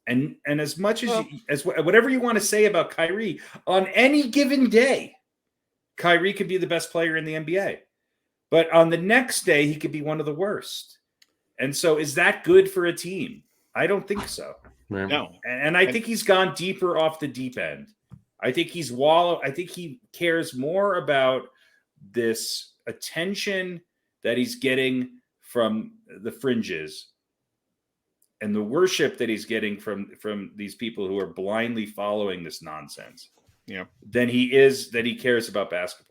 And as much as whatever you want to say about Kyrie, on any given day, Kyrie could be the best player in the NBA. But on the next day, he could be one of the worst. And so is that good for a team? I don't think so. No. And I think he's gone deeper off the deep end. I think he's I think he cares more about this attention that he's getting from the fringes and the worship that he's getting from these people who are blindly following this nonsense. Yeah. Than he cares about basketball.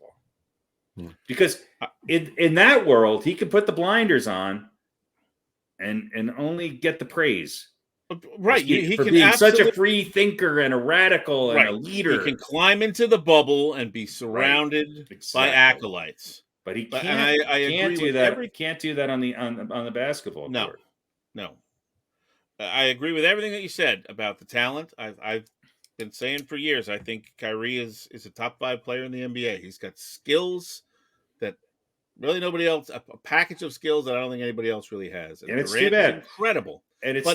Because in that world, he could put the blinders on and only get the praise. Right. He for can being such a free thinker and a radical and a leader. He can climb into the bubble and be surrounded by acolytes. But he can't. And I can't agree do with that. Can't do that on the basketball court. No. I agree with everything that you said about the talent. I've been saying for years, I think Kyrie is a top 5 player in the NBA. He's got skills that really nobody else, a package of skills that I don't think anybody else really has. And it's too bad. Incredible. And it's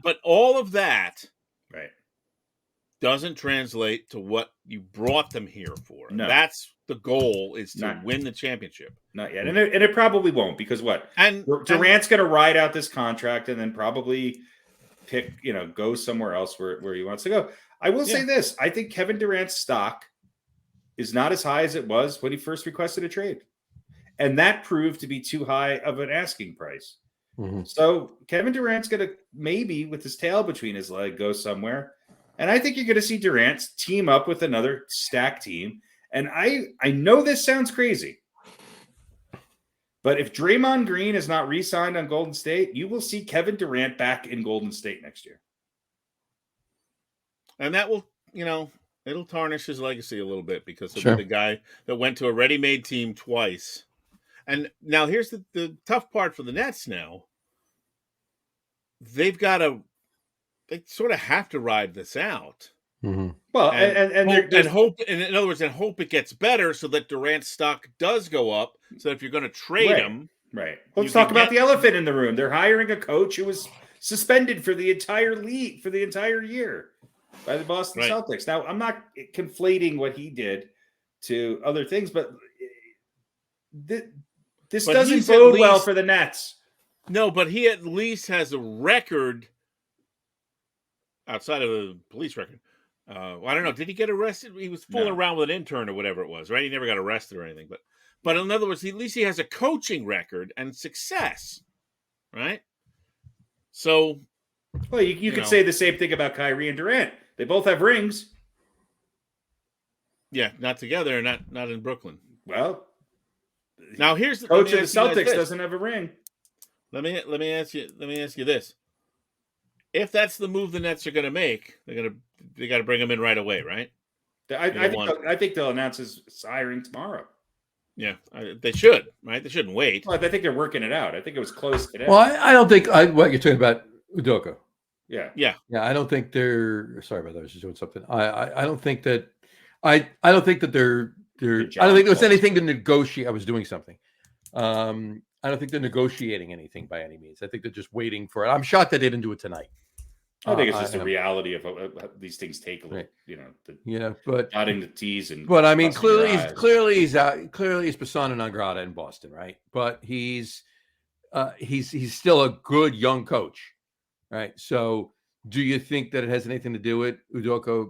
but all of that right doesn't translate to what you brought them here for. No. That's the goal, is to win the championship. Not yet. And it probably won't, because what? And Durant's going to ride out this contract and then probably go somewhere else where he wants to go. I will say this. I think Kevin Durant's stock is not as high as it was when he first requested a trade. And that proved to be too high of an asking price. Mm-hmm. So Kevin Durant's going to maybe, with his tail between his leg, go somewhere. And I think you're going to see Durant team up with another stacked team. And I know this sounds crazy, but if Draymond Green is not re-signed on Golden State, you will see Kevin Durant back in Golden State next year. And that will, it'll tarnish his legacy a little bit, because he'll be the guy that went to a ready-made team twice. And now here's the tough part for the Nets now. They sort of have to ride this out. Mm-hmm. Well, and hope it gets better, so that Durant's stock does go up. So if you're going to trade him, right? Let's talk about the elephant in the room. They're hiring a coach who was suspended for the entire year by the Boston Celtics. Now, I'm not conflating what he did to other things, but this doesn't bode well for the Nets. No, but he at least has a record outside of the police record. I don't know. Did he get arrested? He was fooling around with an intern or whatever it was, right? He never got arrested or anything. But in other words, at least he has a coaching record and success, right? So, well, you could say the same thing about Kyrie and Durant. They both have rings. Yeah, not together, not in Brooklyn. Well, now here's the coach of the Celtics doesn't have a ring. Let me ask you this. If that's the move the Nets are going to make, they got to bring him in right away, right? I think they'll announce his hiring tomorrow. Yeah, they should, right? They shouldn't wait. Well, I think they're working it out. I think it was close today. Well, I don't think what you're talking about, Udoka. Yeah. I don't think they're. Sorry about that. I was just doing something. I don't think that. I don't think that they're. I don't think there was anything to negotiate. I was doing something. I don't think they're negotiating anything by any means. I think they're just waiting for it. I'm shocked that they didn't do it tonight. I think it's just the reality of these things take a little, but dotting the T's and. But I mean, clearly he's out. Clearly he's persona non grata in Boston, right? But he's still a good young coach, right? So, do you think that it has anything to do with Udoka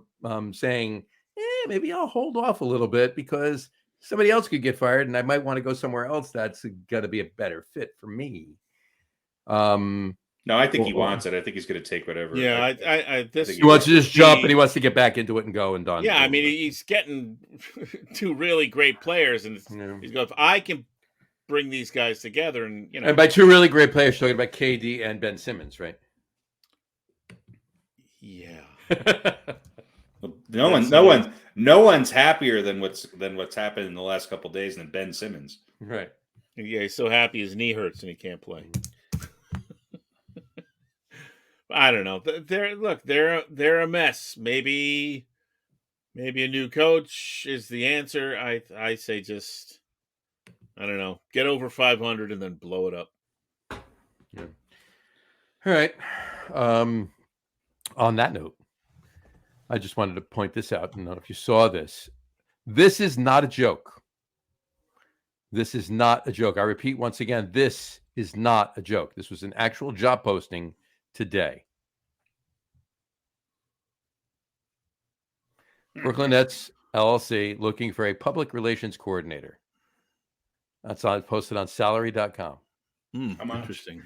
saying, maybe I'll hold off a little bit because somebody else could get fired, and I might want to go somewhere else that's got to be a better fit for me. No, I think he wants it. I think he's going to take whatever. Yeah, he wants to just jump, and he wants to get back into it and go and done. Yeah, I mean, he's getting two really great players, and he's going, if I can bring these guys together, and and by two really great players, talking about KD and Ben Simmons, right? Yeah. No one's happier than what's happened in the last couple of days than Ben Simmons. Right. Yeah, he's so happy his knee hurts and he can't play. I don't know. They're a mess. Maybe a new coach is the answer. I say just, I don't know, get over 500 and then blow it up. Yeah. All right. On that note, I just wanted to point this out. I don't know if you saw this. This is not a joke. This is not a joke. I repeat once again, this is not a joke. This was an actual job posting today. Brooklyn Nets LLC looking for a public relations coordinator. That's posted on salary.com. Interesting.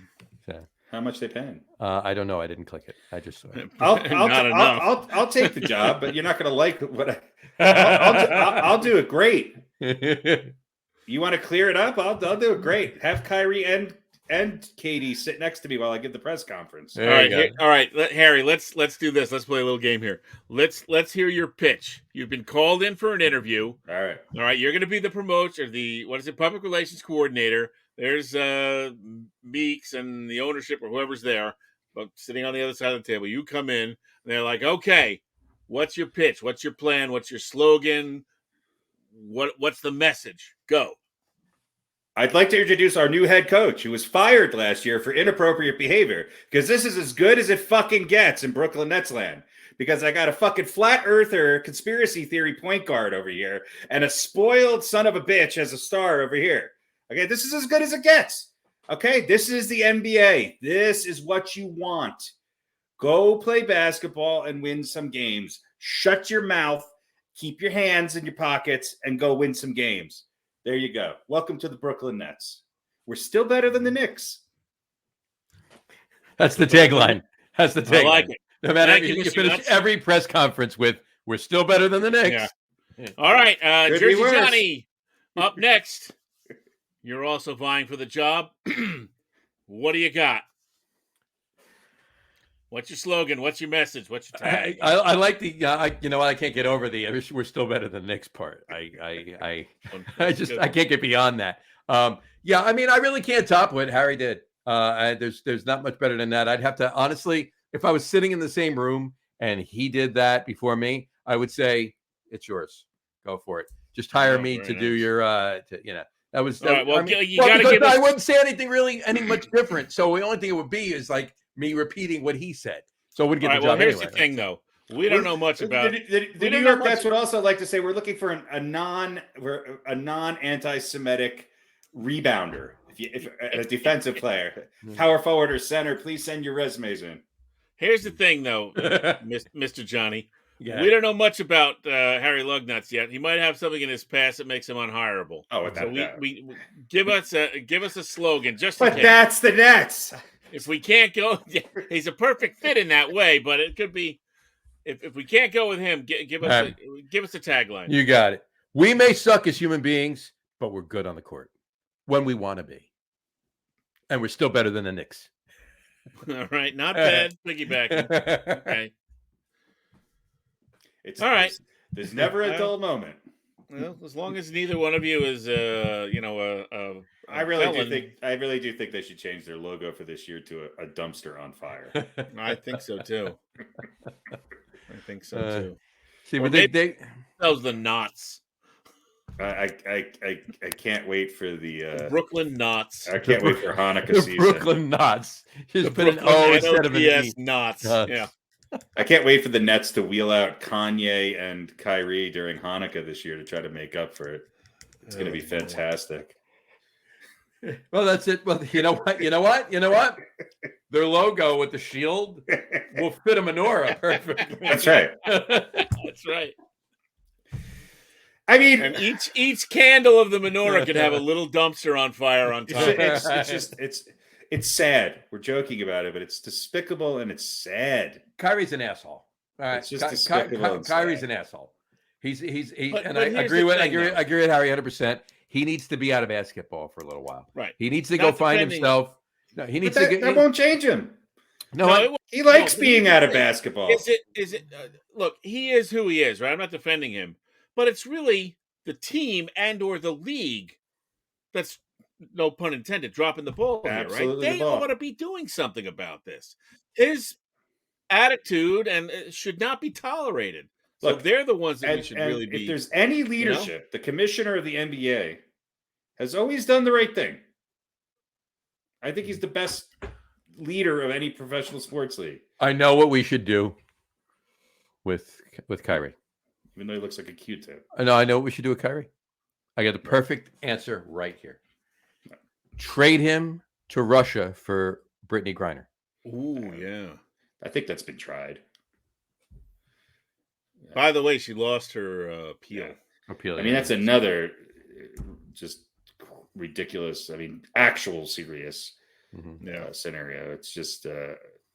So, how much they paying? I don't know. I didn't click it. I just saw it. I'll take the job, but you're not going to like what I'll do it great. You want to clear it up? I'll do it great. Have Kyrie and and Katie sit next to me while I give the press conference. There All right, you go. all right, Harry. Let's do this. Let's play a little game here. Let's hear your pitch. You've been called in for an interview. All right. All right, you're going to be the promoter, public relations coordinator. There's Meeks and the ownership or whoever's there, but sitting on the other side of the table. You come in, and they're like, "Okay, what's your pitch? What's your plan? What's your slogan? What's the message? Go." I'd like to introduce our new head coach who was fired last year for inappropriate behavior, because this is as good as it fucking gets in Brooklyn Nets land. Because I got a fucking flat earther conspiracy theory point guard over here and a spoiled son of a bitch as a star over here. Okay, this is as good as it gets. Okay, this is the NBA. This is what you want. Go play basketball and win some games. Shut your mouth, keep your hands in your pockets, and go win some games. There you go. Welcome to the Brooklyn Nets. We're still better than the Knicks. That's the tagline. That's the tagline. I like it. No matter Thank you, you Mr. finish Nutz. every press conference with, "We're still better than the Knicks." Yeah. All right, Could be Jersey worse. Johnny, up next. You're also vying for the job. What do you got? What's your slogan? What's your message? What's your tag? I like the you know what, I can't get over the "we're still better than the Knicks" part. I can't get beyond that. Yeah, I mean, I really can't top what Harry did. There's not much better than that. I'd have to, honestly, if I was sitting in the same room and he did that before me, I would say, "It's yours. Go for it. Just hire me to do your that was All right, well, I mean, you gotta because give us- I wouldn't say any much different. So the only thing it would be is like me repeating what he said. So I wouldn't get All the right, well, job here's anyway. the thing, though. We don't know much about the New York Nets would also like to say we're looking for a non anti-Semitic rebounder. If a defensive player, power forward or center, please send your resumes in. Here's the thing, though, Mr. Johnny. Yeah. We don't know much about Harry Lug Nutz yet. He might have something in his past that makes him unhireable. Oh, without so doubt. we give us a slogan, just in But case. that's the Nets. If we can't go, he's a perfect fit in that way. But it could be if we can't go with him, give us a tagline. You got it. We may suck as human beings, but we're good on the court when we want to be, and we're still better than the Knicks. All right, not bad. Piggybacking. Okay. It's all right. There's never a dull moment. Well, as long as neither one of you is, I really do think they should change their logo for this year to a dumpster on fire. I think so too. See, or but they those the knots. I can't wait for the Brooklyn Knots. I can't wait for Hanukkah the season. Brooklyn Knots. Just put an Brooklyn O instead of an E. Knots. Knots. Yeah. I can't wait for the Nets to wheel out Kanye and Kyrie during Hanukkah this year to try to make up for it. It's going to be fantastic. Well, that's it. Well, you know what? Their logo with the shield will fit a menorah perfectly. That's right. That's right. I mean, and each candle of the menorah could have a little dumpster on fire on top. It's sad. We're joking about it, but it's despicable and it's sad. Kyrie's an asshole. All right, it's just despicable. Kyrie's an asshole. He's but I agree with Harry 100%. He needs to be out of basketball for a little while. Right. He needs to go find himself. No, he needs that won't change him. He likes being out of basketball. Is it? Look, he is who he is, right? I'm not defending him, but it's really the team and/or the league that's, no pun intended, dropping the ball Absolutely here, right? They ought to be doing something about this. His attitude and should not be tolerated. So Look, they're the ones that we should really be. If there's any leadership, the commissioner of the NBA has always done the right thing. I think he's the best leader of any professional sports league. I know what we should do with Kyrie. Even though he looks like a Q-tip. I know what we should do with Kyrie. I got the perfect answer right here. Trade him to Russia for Brittany Griner. Ooh, yeah. I think that's been tried. By the way, she lost her appeal. I mean, that's another just ridiculous. I mean, actual serious scenario. It's just.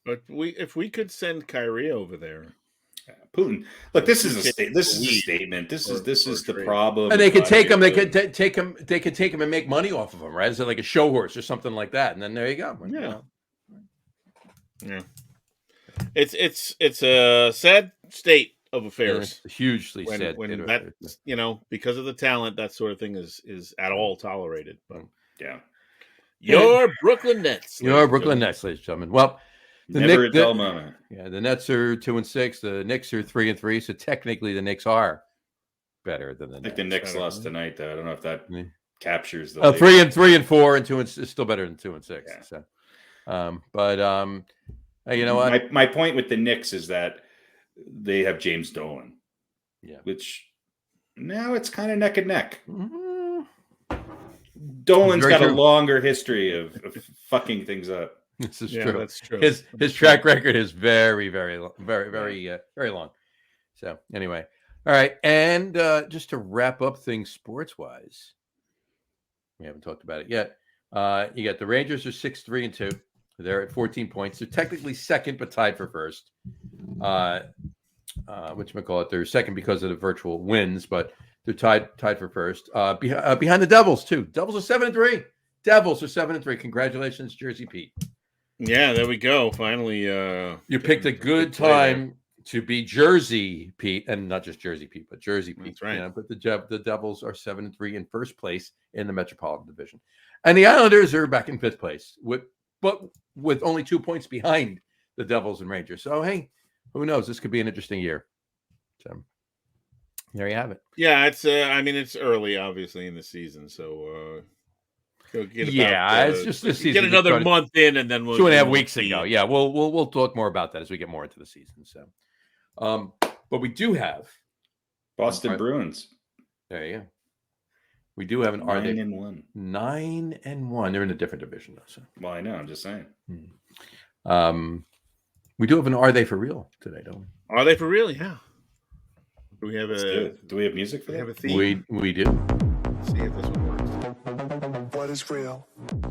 But if we could send Kyrie over there, Putin. Look, this is a statement. This is the problem. And they could take him. They could take him. They could take him and make money off of him, right? Is it like a show horse or something like that? And then there you go. Yeah. It's a sad state of affairs. It's hugely sad. When that, because of the talent, that sort of thing is at all tolerated. But yeah. Your Brooklyn Nets. Your Brooklyn Nets, ladies and gentlemen. Well, never a dull moment. Yeah, the Nets are 2-6. The Knicks are 3-3. So technically, the Knicks are better than the Nets. I think the Knicks lost tonight, though. I don't know if that captures the 3-3 and 4 and 2 and is still better than 2-6. Yeah. So, you know what? My point with the Knicks is that they have James Dolan. Yeah, which now it's kind of neck and neck. Mm-hmm. Dolan's got a longer history of fucking things up. This is Yeah, true. that's true. His track record is very, very long, very long. So anyway, all right, and just to wrap up things sports wise, we haven't talked about it yet. You got the Rangers are 6-3-2. They're at 14 points. They're technically second, but tied for first. Whatchamacallit, they're second because of the virtual wins, but they're tied for first. Behind the Devils too. Devils are 7-3. Devils are 7-3. Congratulations, Jersey Pete. Yeah, there we go. Finally, you picked a good time to be Jersey Pete, and not just Jersey Pete, but Jersey Pete. That's right. Yeah, but the Devils are 7-3 in first place in the Metropolitan Division, and the Islanders are back in fifth place with only 2 points behind the Devils and Rangers. So hey, who knows? This could be an interesting year. So there you have it. Yeah, it's it's early, obviously, in the season, so. It's just this season. Get another month in, and then we'll 2.5 weeks ago. Yeah, we'll talk more about that as we get more into the season. So, but we do have Boston Bruins. There you go. We do have an 9-1. 9-1. They're in a different division, though. So. Well, I know. I'm just saying. We do have an "Are They for Real" today, don't we? Are they for real? Yeah. Do we have Do we have music for that? Have a theme? We do. Let's see if this one works. What is real?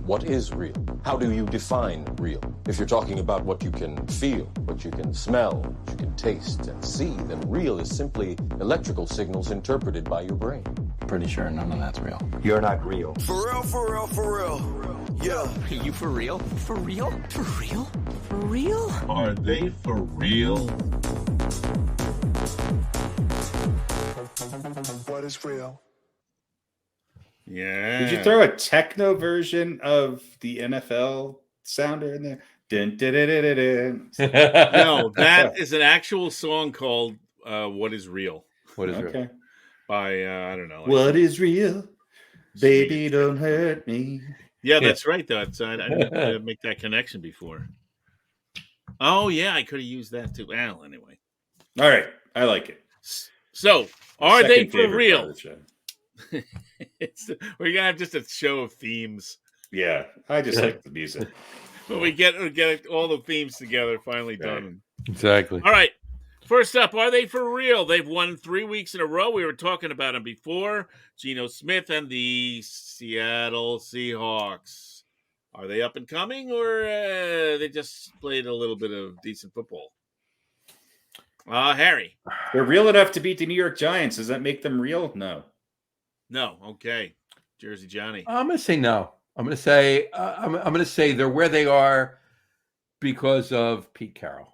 What is real? How do you define real? If you're talking about what you can feel, what you can smell, what you can taste and see, then real is simply electrical signals interpreted by your brain. Pretty sure none of that's real. You're not real. For real, for real, for real. Yeah. Are you for real? For real? For real? For real? Are they for real? What is real? Yeah. Did you throw a techno version of the NFL sounder in there? Dun, dun, dun, dun, dun, dun. No, that is an actual song called "What Is Real." What is real? By I don't know. What is real? Baby, don't hurt me. Yeah, that's right. Though I didn't make that connection before. Oh yeah, I could have used that too. Well, anyway. All right, I like it. So, are they for real? We're gonna have just a show of themes. Yeah, I just like the music. But we get all the themes together, finally done. Exactly. All right. First up, are they for real? They've won 3 weeks in a row. We were talking about them before. Geno Smith and the Seattle Seahawks. Are they up and coming, or they just played a little bit of decent football? Harry. They're real enough to beat the New York Giants. Does that make them real? No. No. Okay. Jersey Johnny. I'm going to say no. I'm going to say I'm going to say they're where they are because of Pete Carroll.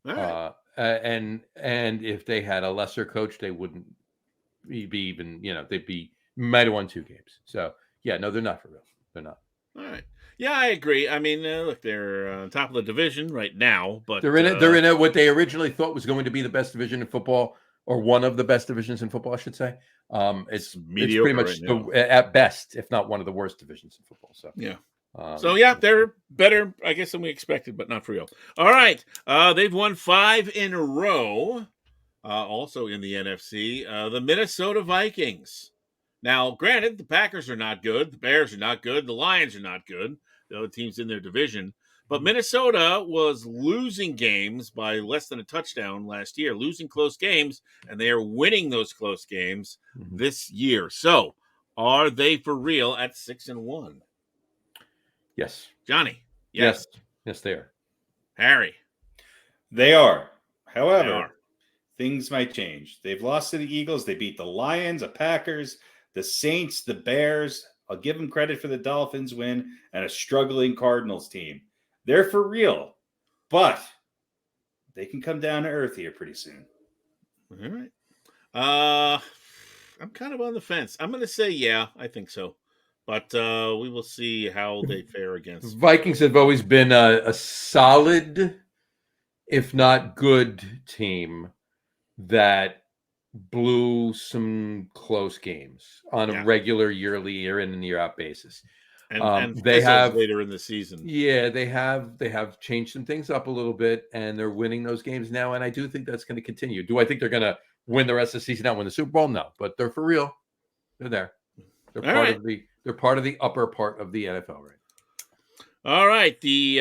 All right. And if they had a lesser coach, they wouldn't be even. They'd might have won 2 games. So yeah, no, they're not for real. They're not. All right. Yeah, I agree. I mean, look, they're on top of the division right now, but they're in it. They're in what they originally thought was going to be the best division in football, or one of the best divisions in football, I should say. It's pretty much at best, if not one of the worst divisions in football. So yeah. They're better, I guess, than we expected, but not for real. All right. They've won 5 in a row. Also in the NFC, the Minnesota Vikings. Now, granted, the Packers are not good. The Bears are not good. The Lions are not good. The other teams in their division. But Minnesota was losing games by less than a touchdown last year, losing close games, and they are winning those close games this year. So, are they for real at 6-1? Yes. Johnny? Yes, they are. Harry? They are. However, things might change. They've lost to the Eagles. They beat the Lions, the Packers, the Saints, the Bears. I'll give them credit for the Dolphins win and a struggling Cardinals team. They're for real, but they can come down to earth here pretty soon. All right. I'm kind of on the fence. I'm going to say, yeah, I think so. But we will see how they fare against. Vikings have always been a solid, if not good, team that blew some close games on a regular yearly, year in and year out basis. And they have later in the season. Yeah, they have changed some things up a little bit, and they're winning those games now. And I do think that's going to continue. Do I think they're going to win the rest of the season, not win the Super Bowl? No, but they're for real. They're there. They're part of the upper part of the NFL, right? All right, the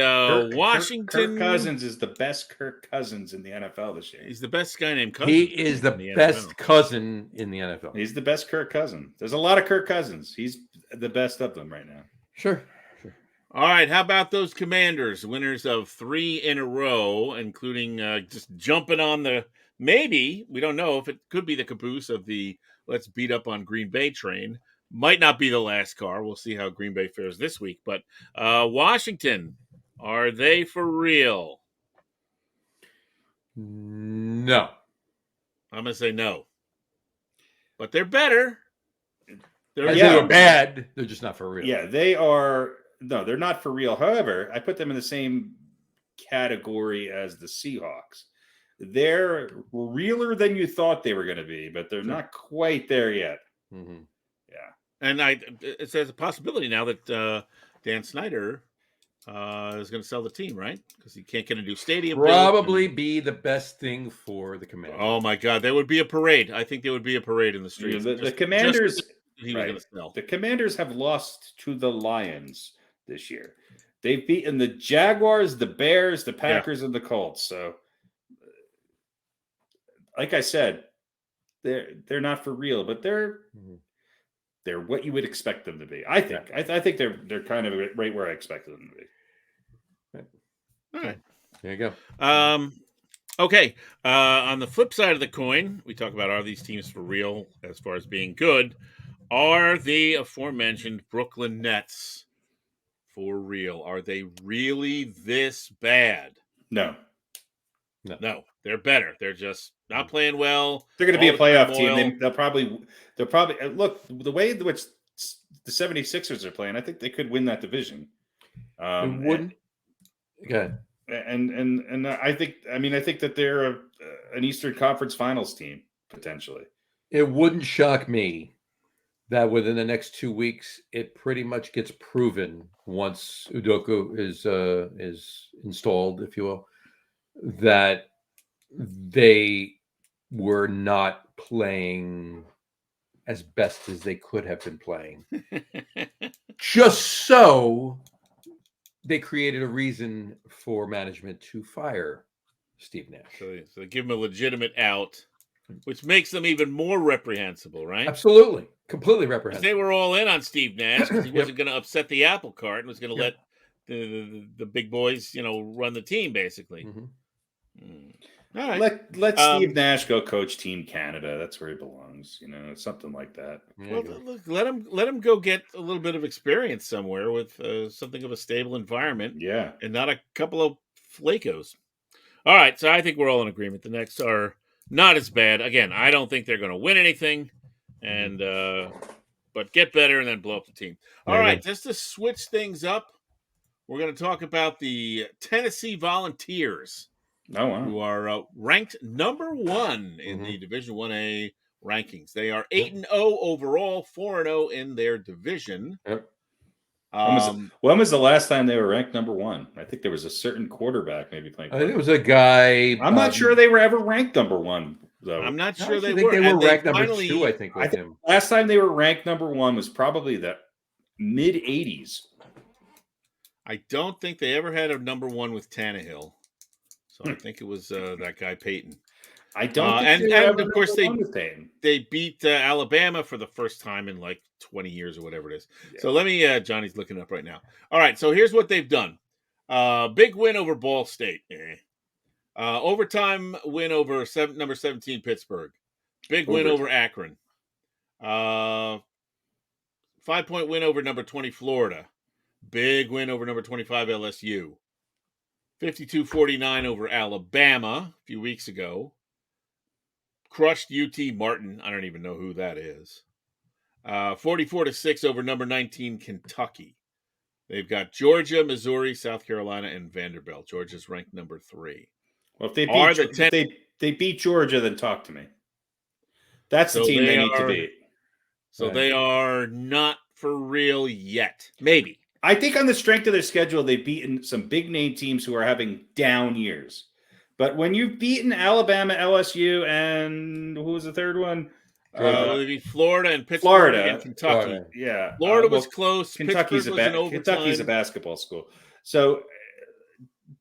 Washington Kirk Cousins is the best Kirk Cousins in the NFL this year. He's the best guy named Cousins. He is the best NFL. Cousin in the NFL. He's the best Kirk Cousin. There's a lot of Kirk Cousins. He's the best of them right now. Sure. All right, how about those Commanders, winners of 3 in a row, including just jumping on the, maybe, we don't know if it could be the caboose of the let's beat up on Green Bay train. Might not be the last car. We'll see how Green Bay fares this week. But Washington, are they for real? No. I'm going to say no. But they're better. They're bad. They're just not for real. Yeah, they are. No, they're not for real. However, I put them in the same category as the Seahawks. They're realer than you thought they were going to be, but they're not quite there yet. Mm-hmm. Yeah. And there's a possibility now that Dan Snyder is going to sell the team, right? Because he can't get a new stadium. Probably be the best thing for the Commanders. Oh, my God. There would be a parade. I think there would be a parade in the streets. The Commanders... He was going to sell. The Commanders have lost to the Lions this year. They've beaten the Jaguars, the Bears, the Packers, and the Colts. So, like I said, they're not for real, but they're what you would expect them to be. I think. I think they're kind of right where I expected them to be. Right. All right. There you go. Okay. On the flip side of the coin, we talk about, are these teams for real as far as being good? Are the aforementioned Brooklyn Nets for real? Are they really this bad? No. They're better. They're just not playing well. They're going to be a playoff team. They'll probably look the way in which the 76ers are playing. I think they could win that division. It wouldn't. Okay. And I think that they're an Eastern Conference Finals team potentially. It wouldn't shock me that within the next 2 weeks, it pretty much gets proven once Udoka is installed, if you will, that they were not playing as best as they could have been playing. Just so they created a reason for management to fire Steve Nash. So they give him a legitimate out, which makes them even more reprehensible, right? Absolutely. Completely reprehensible. They were all in on Steve Nash because he wasn't going to upset the apple cart and was going to let the big boys, run the team, basically. Mm-hmm. All right. Let Steve Nash go coach Team Canada. That's where he belongs. Something like that. Well, look, let him go get a little bit of experience somewhere with something of a stable environment. Yeah, and not a couple of flacos. All right, so I think we're all in agreement. The Nets are not as bad. Again, I don't think they're going to win anything, and but get better and then blow up the team. All right, just to switch things up, we're going to talk about the Tennessee Volunteers. Oh, wow. Who are ranked number 1 in the Division 1A rankings. They are 8-0 overall, 4-0 in their division. Yep. When was the last time they were ranked number 1? I think there was a certain quarterback maybe playing. I think it was a guy. I'm not sure they were ever ranked number 1, though. I'm not sure they were. They were ranked number 2, I think, with him. Last time they were ranked number 1 was probably the mid-'80s. I don't think they ever had a number 1 with Tannehill. So I think it was that guy Peyton. I don't. And of course they beat Alabama for the first time in like 20 years or whatever it is. Yeah. So let me. Johnny's looking up right now. All right. So here's what they've done. Big win over Ball State. Overtime win over number 17 Pittsburgh. Big win over Akron. 5-point win over number 20 Florida. Big win over number 25 LSU. 52-49 over Alabama a few weeks ago. Crushed UT Martin. I don't even know who that is. 44-6 over number 19 Kentucky. They've got Georgia, Missouri, South Carolina, and Vanderbilt. Georgia's ranked number 3. Well, if they beat Georgia, then talk to me. That's the team they need to beat. So they are not for real yet. Maybe. I think on the strength of their schedule, they've beaten some big-name teams who are having down years. But when you've beaten Alabama, LSU, and who was the third one? They beat Florida and Pittsburgh and Kentucky. Florida. Yeah. Florida was close. Kentucky's a basketball school. So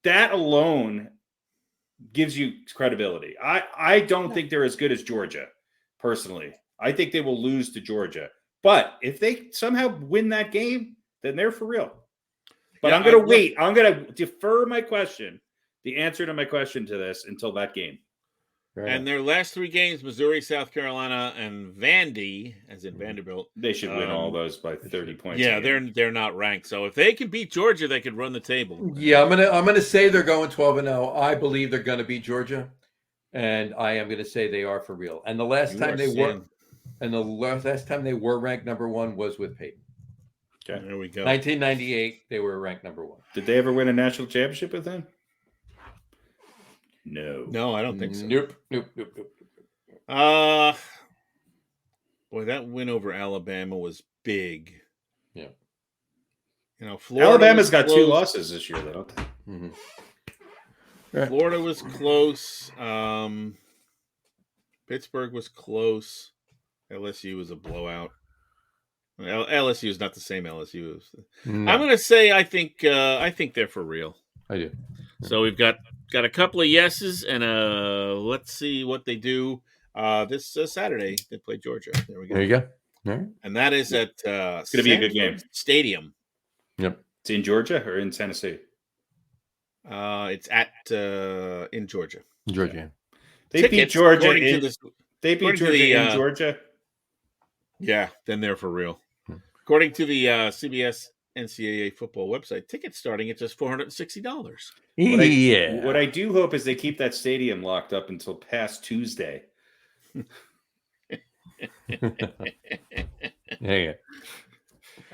that alone gives you credibility. I don't think they're as good as Georgia, personally. I think they will lose to Georgia. But if they somehow win that game, then they're for real. But I'm going to wait. I'm going to defer the answer to my question to this until that game. Right. And their last 3 games, Missouri, South Carolina, and Vandy, as in Vanderbilt. They should win all those by 30 points. Yeah, they're not ranked. So if they can beat Georgia, they could run the table. Yeah, I'm gonna say they're going 12-0. I believe they're going to beat Georgia, and I am going to say they are for real. And the last time they were ranked number 1 was with Peyton. Okay, there we go. 1998, they were ranked number 1. Did they ever win a national championship with them? No, I don't think so. Nope. Boy, that win over Alabama was big. Yeah. Florida Alabama's got 2 losses this year, though. Mm-hmm. Right. Florida was close. Pittsburgh was close. LSU was a blowout. LSU is not the same LSU. No. I'm going to say I think they're for real. I do. So we've got a couple of yeses, and let's see what they do this Saturday. They play Georgia. There we go. There you go. All right. And that is at it's going to be a good game. Stadium. Yep. It's in Georgia or in Tennessee? It's at in Georgia. Georgia. They beat Georgia. They beat Georgia in Georgia. Yeah, then they're for real. According to the CBS NCAA football website, tickets starting at just $460. What I do hope is they keep that stadium locked up until past Tuesday. Yeah.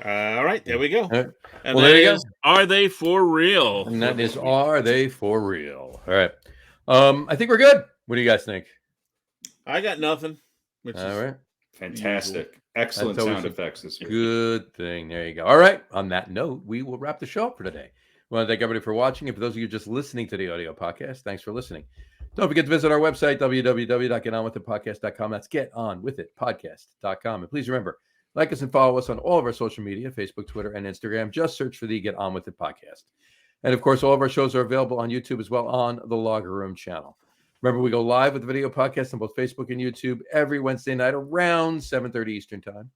All right, there we go. Right. And well, there you go. Are they for real? And that is, are they for real? All right. I think we're good. What do you guys think? I got nothing. All right. Fantastic. Usual. Excellent sound effects this week. Good thing. There you go. All right. On that note, we will wrap the show up for today. We want to thank everybody for watching. And for those of you just listening to the audio podcast, thanks for listening. Don't forget to visit our website, www.getonwithitpodcast.com. That's getonwithitpodcast.com. And please remember, like us and follow us on all of our social media, Facebook, Twitter, and Instagram. Just search for the Get On With It podcast. And, of course, all of our shows are available on YouTube as well on the Locker Room channel. Remember, we go live with the video podcast on both Facebook and YouTube every Wednesday night around 7:30 Eastern Time.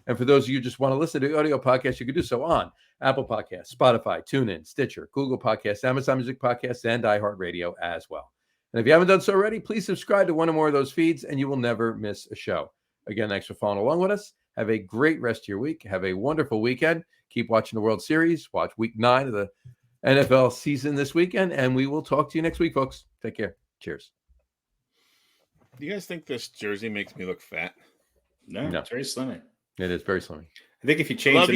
And for those of you who just want to listen to the audio podcast, you can do so on Apple Podcasts, Spotify, TuneIn, Stitcher, Google Podcasts, Amazon Music Podcasts, and iHeartRadio as well. And if you haven't done so already, please subscribe to one or more of those feeds, and you will never miss a show. Again, thanks for following along with us. Have a great rest of your week. Have a wonderful weekend. Keep watching the World Series. Watch Week 9 of the NFL season this weekend, and we will talk to you next week, folks. Take care. Cheers. Do you guys think this jersey makes me look fat? No. It's very slimming. It is very slimming. I think if you change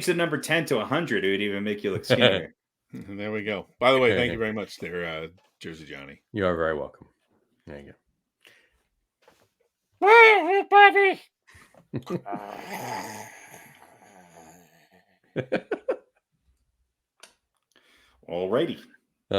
the number 10 to 100, it would even make you look skinnier. There we go. By the way, thank you very much there, Jersey Johnny. You are very welcome. There you go. Bye, everybody. All righty. All right.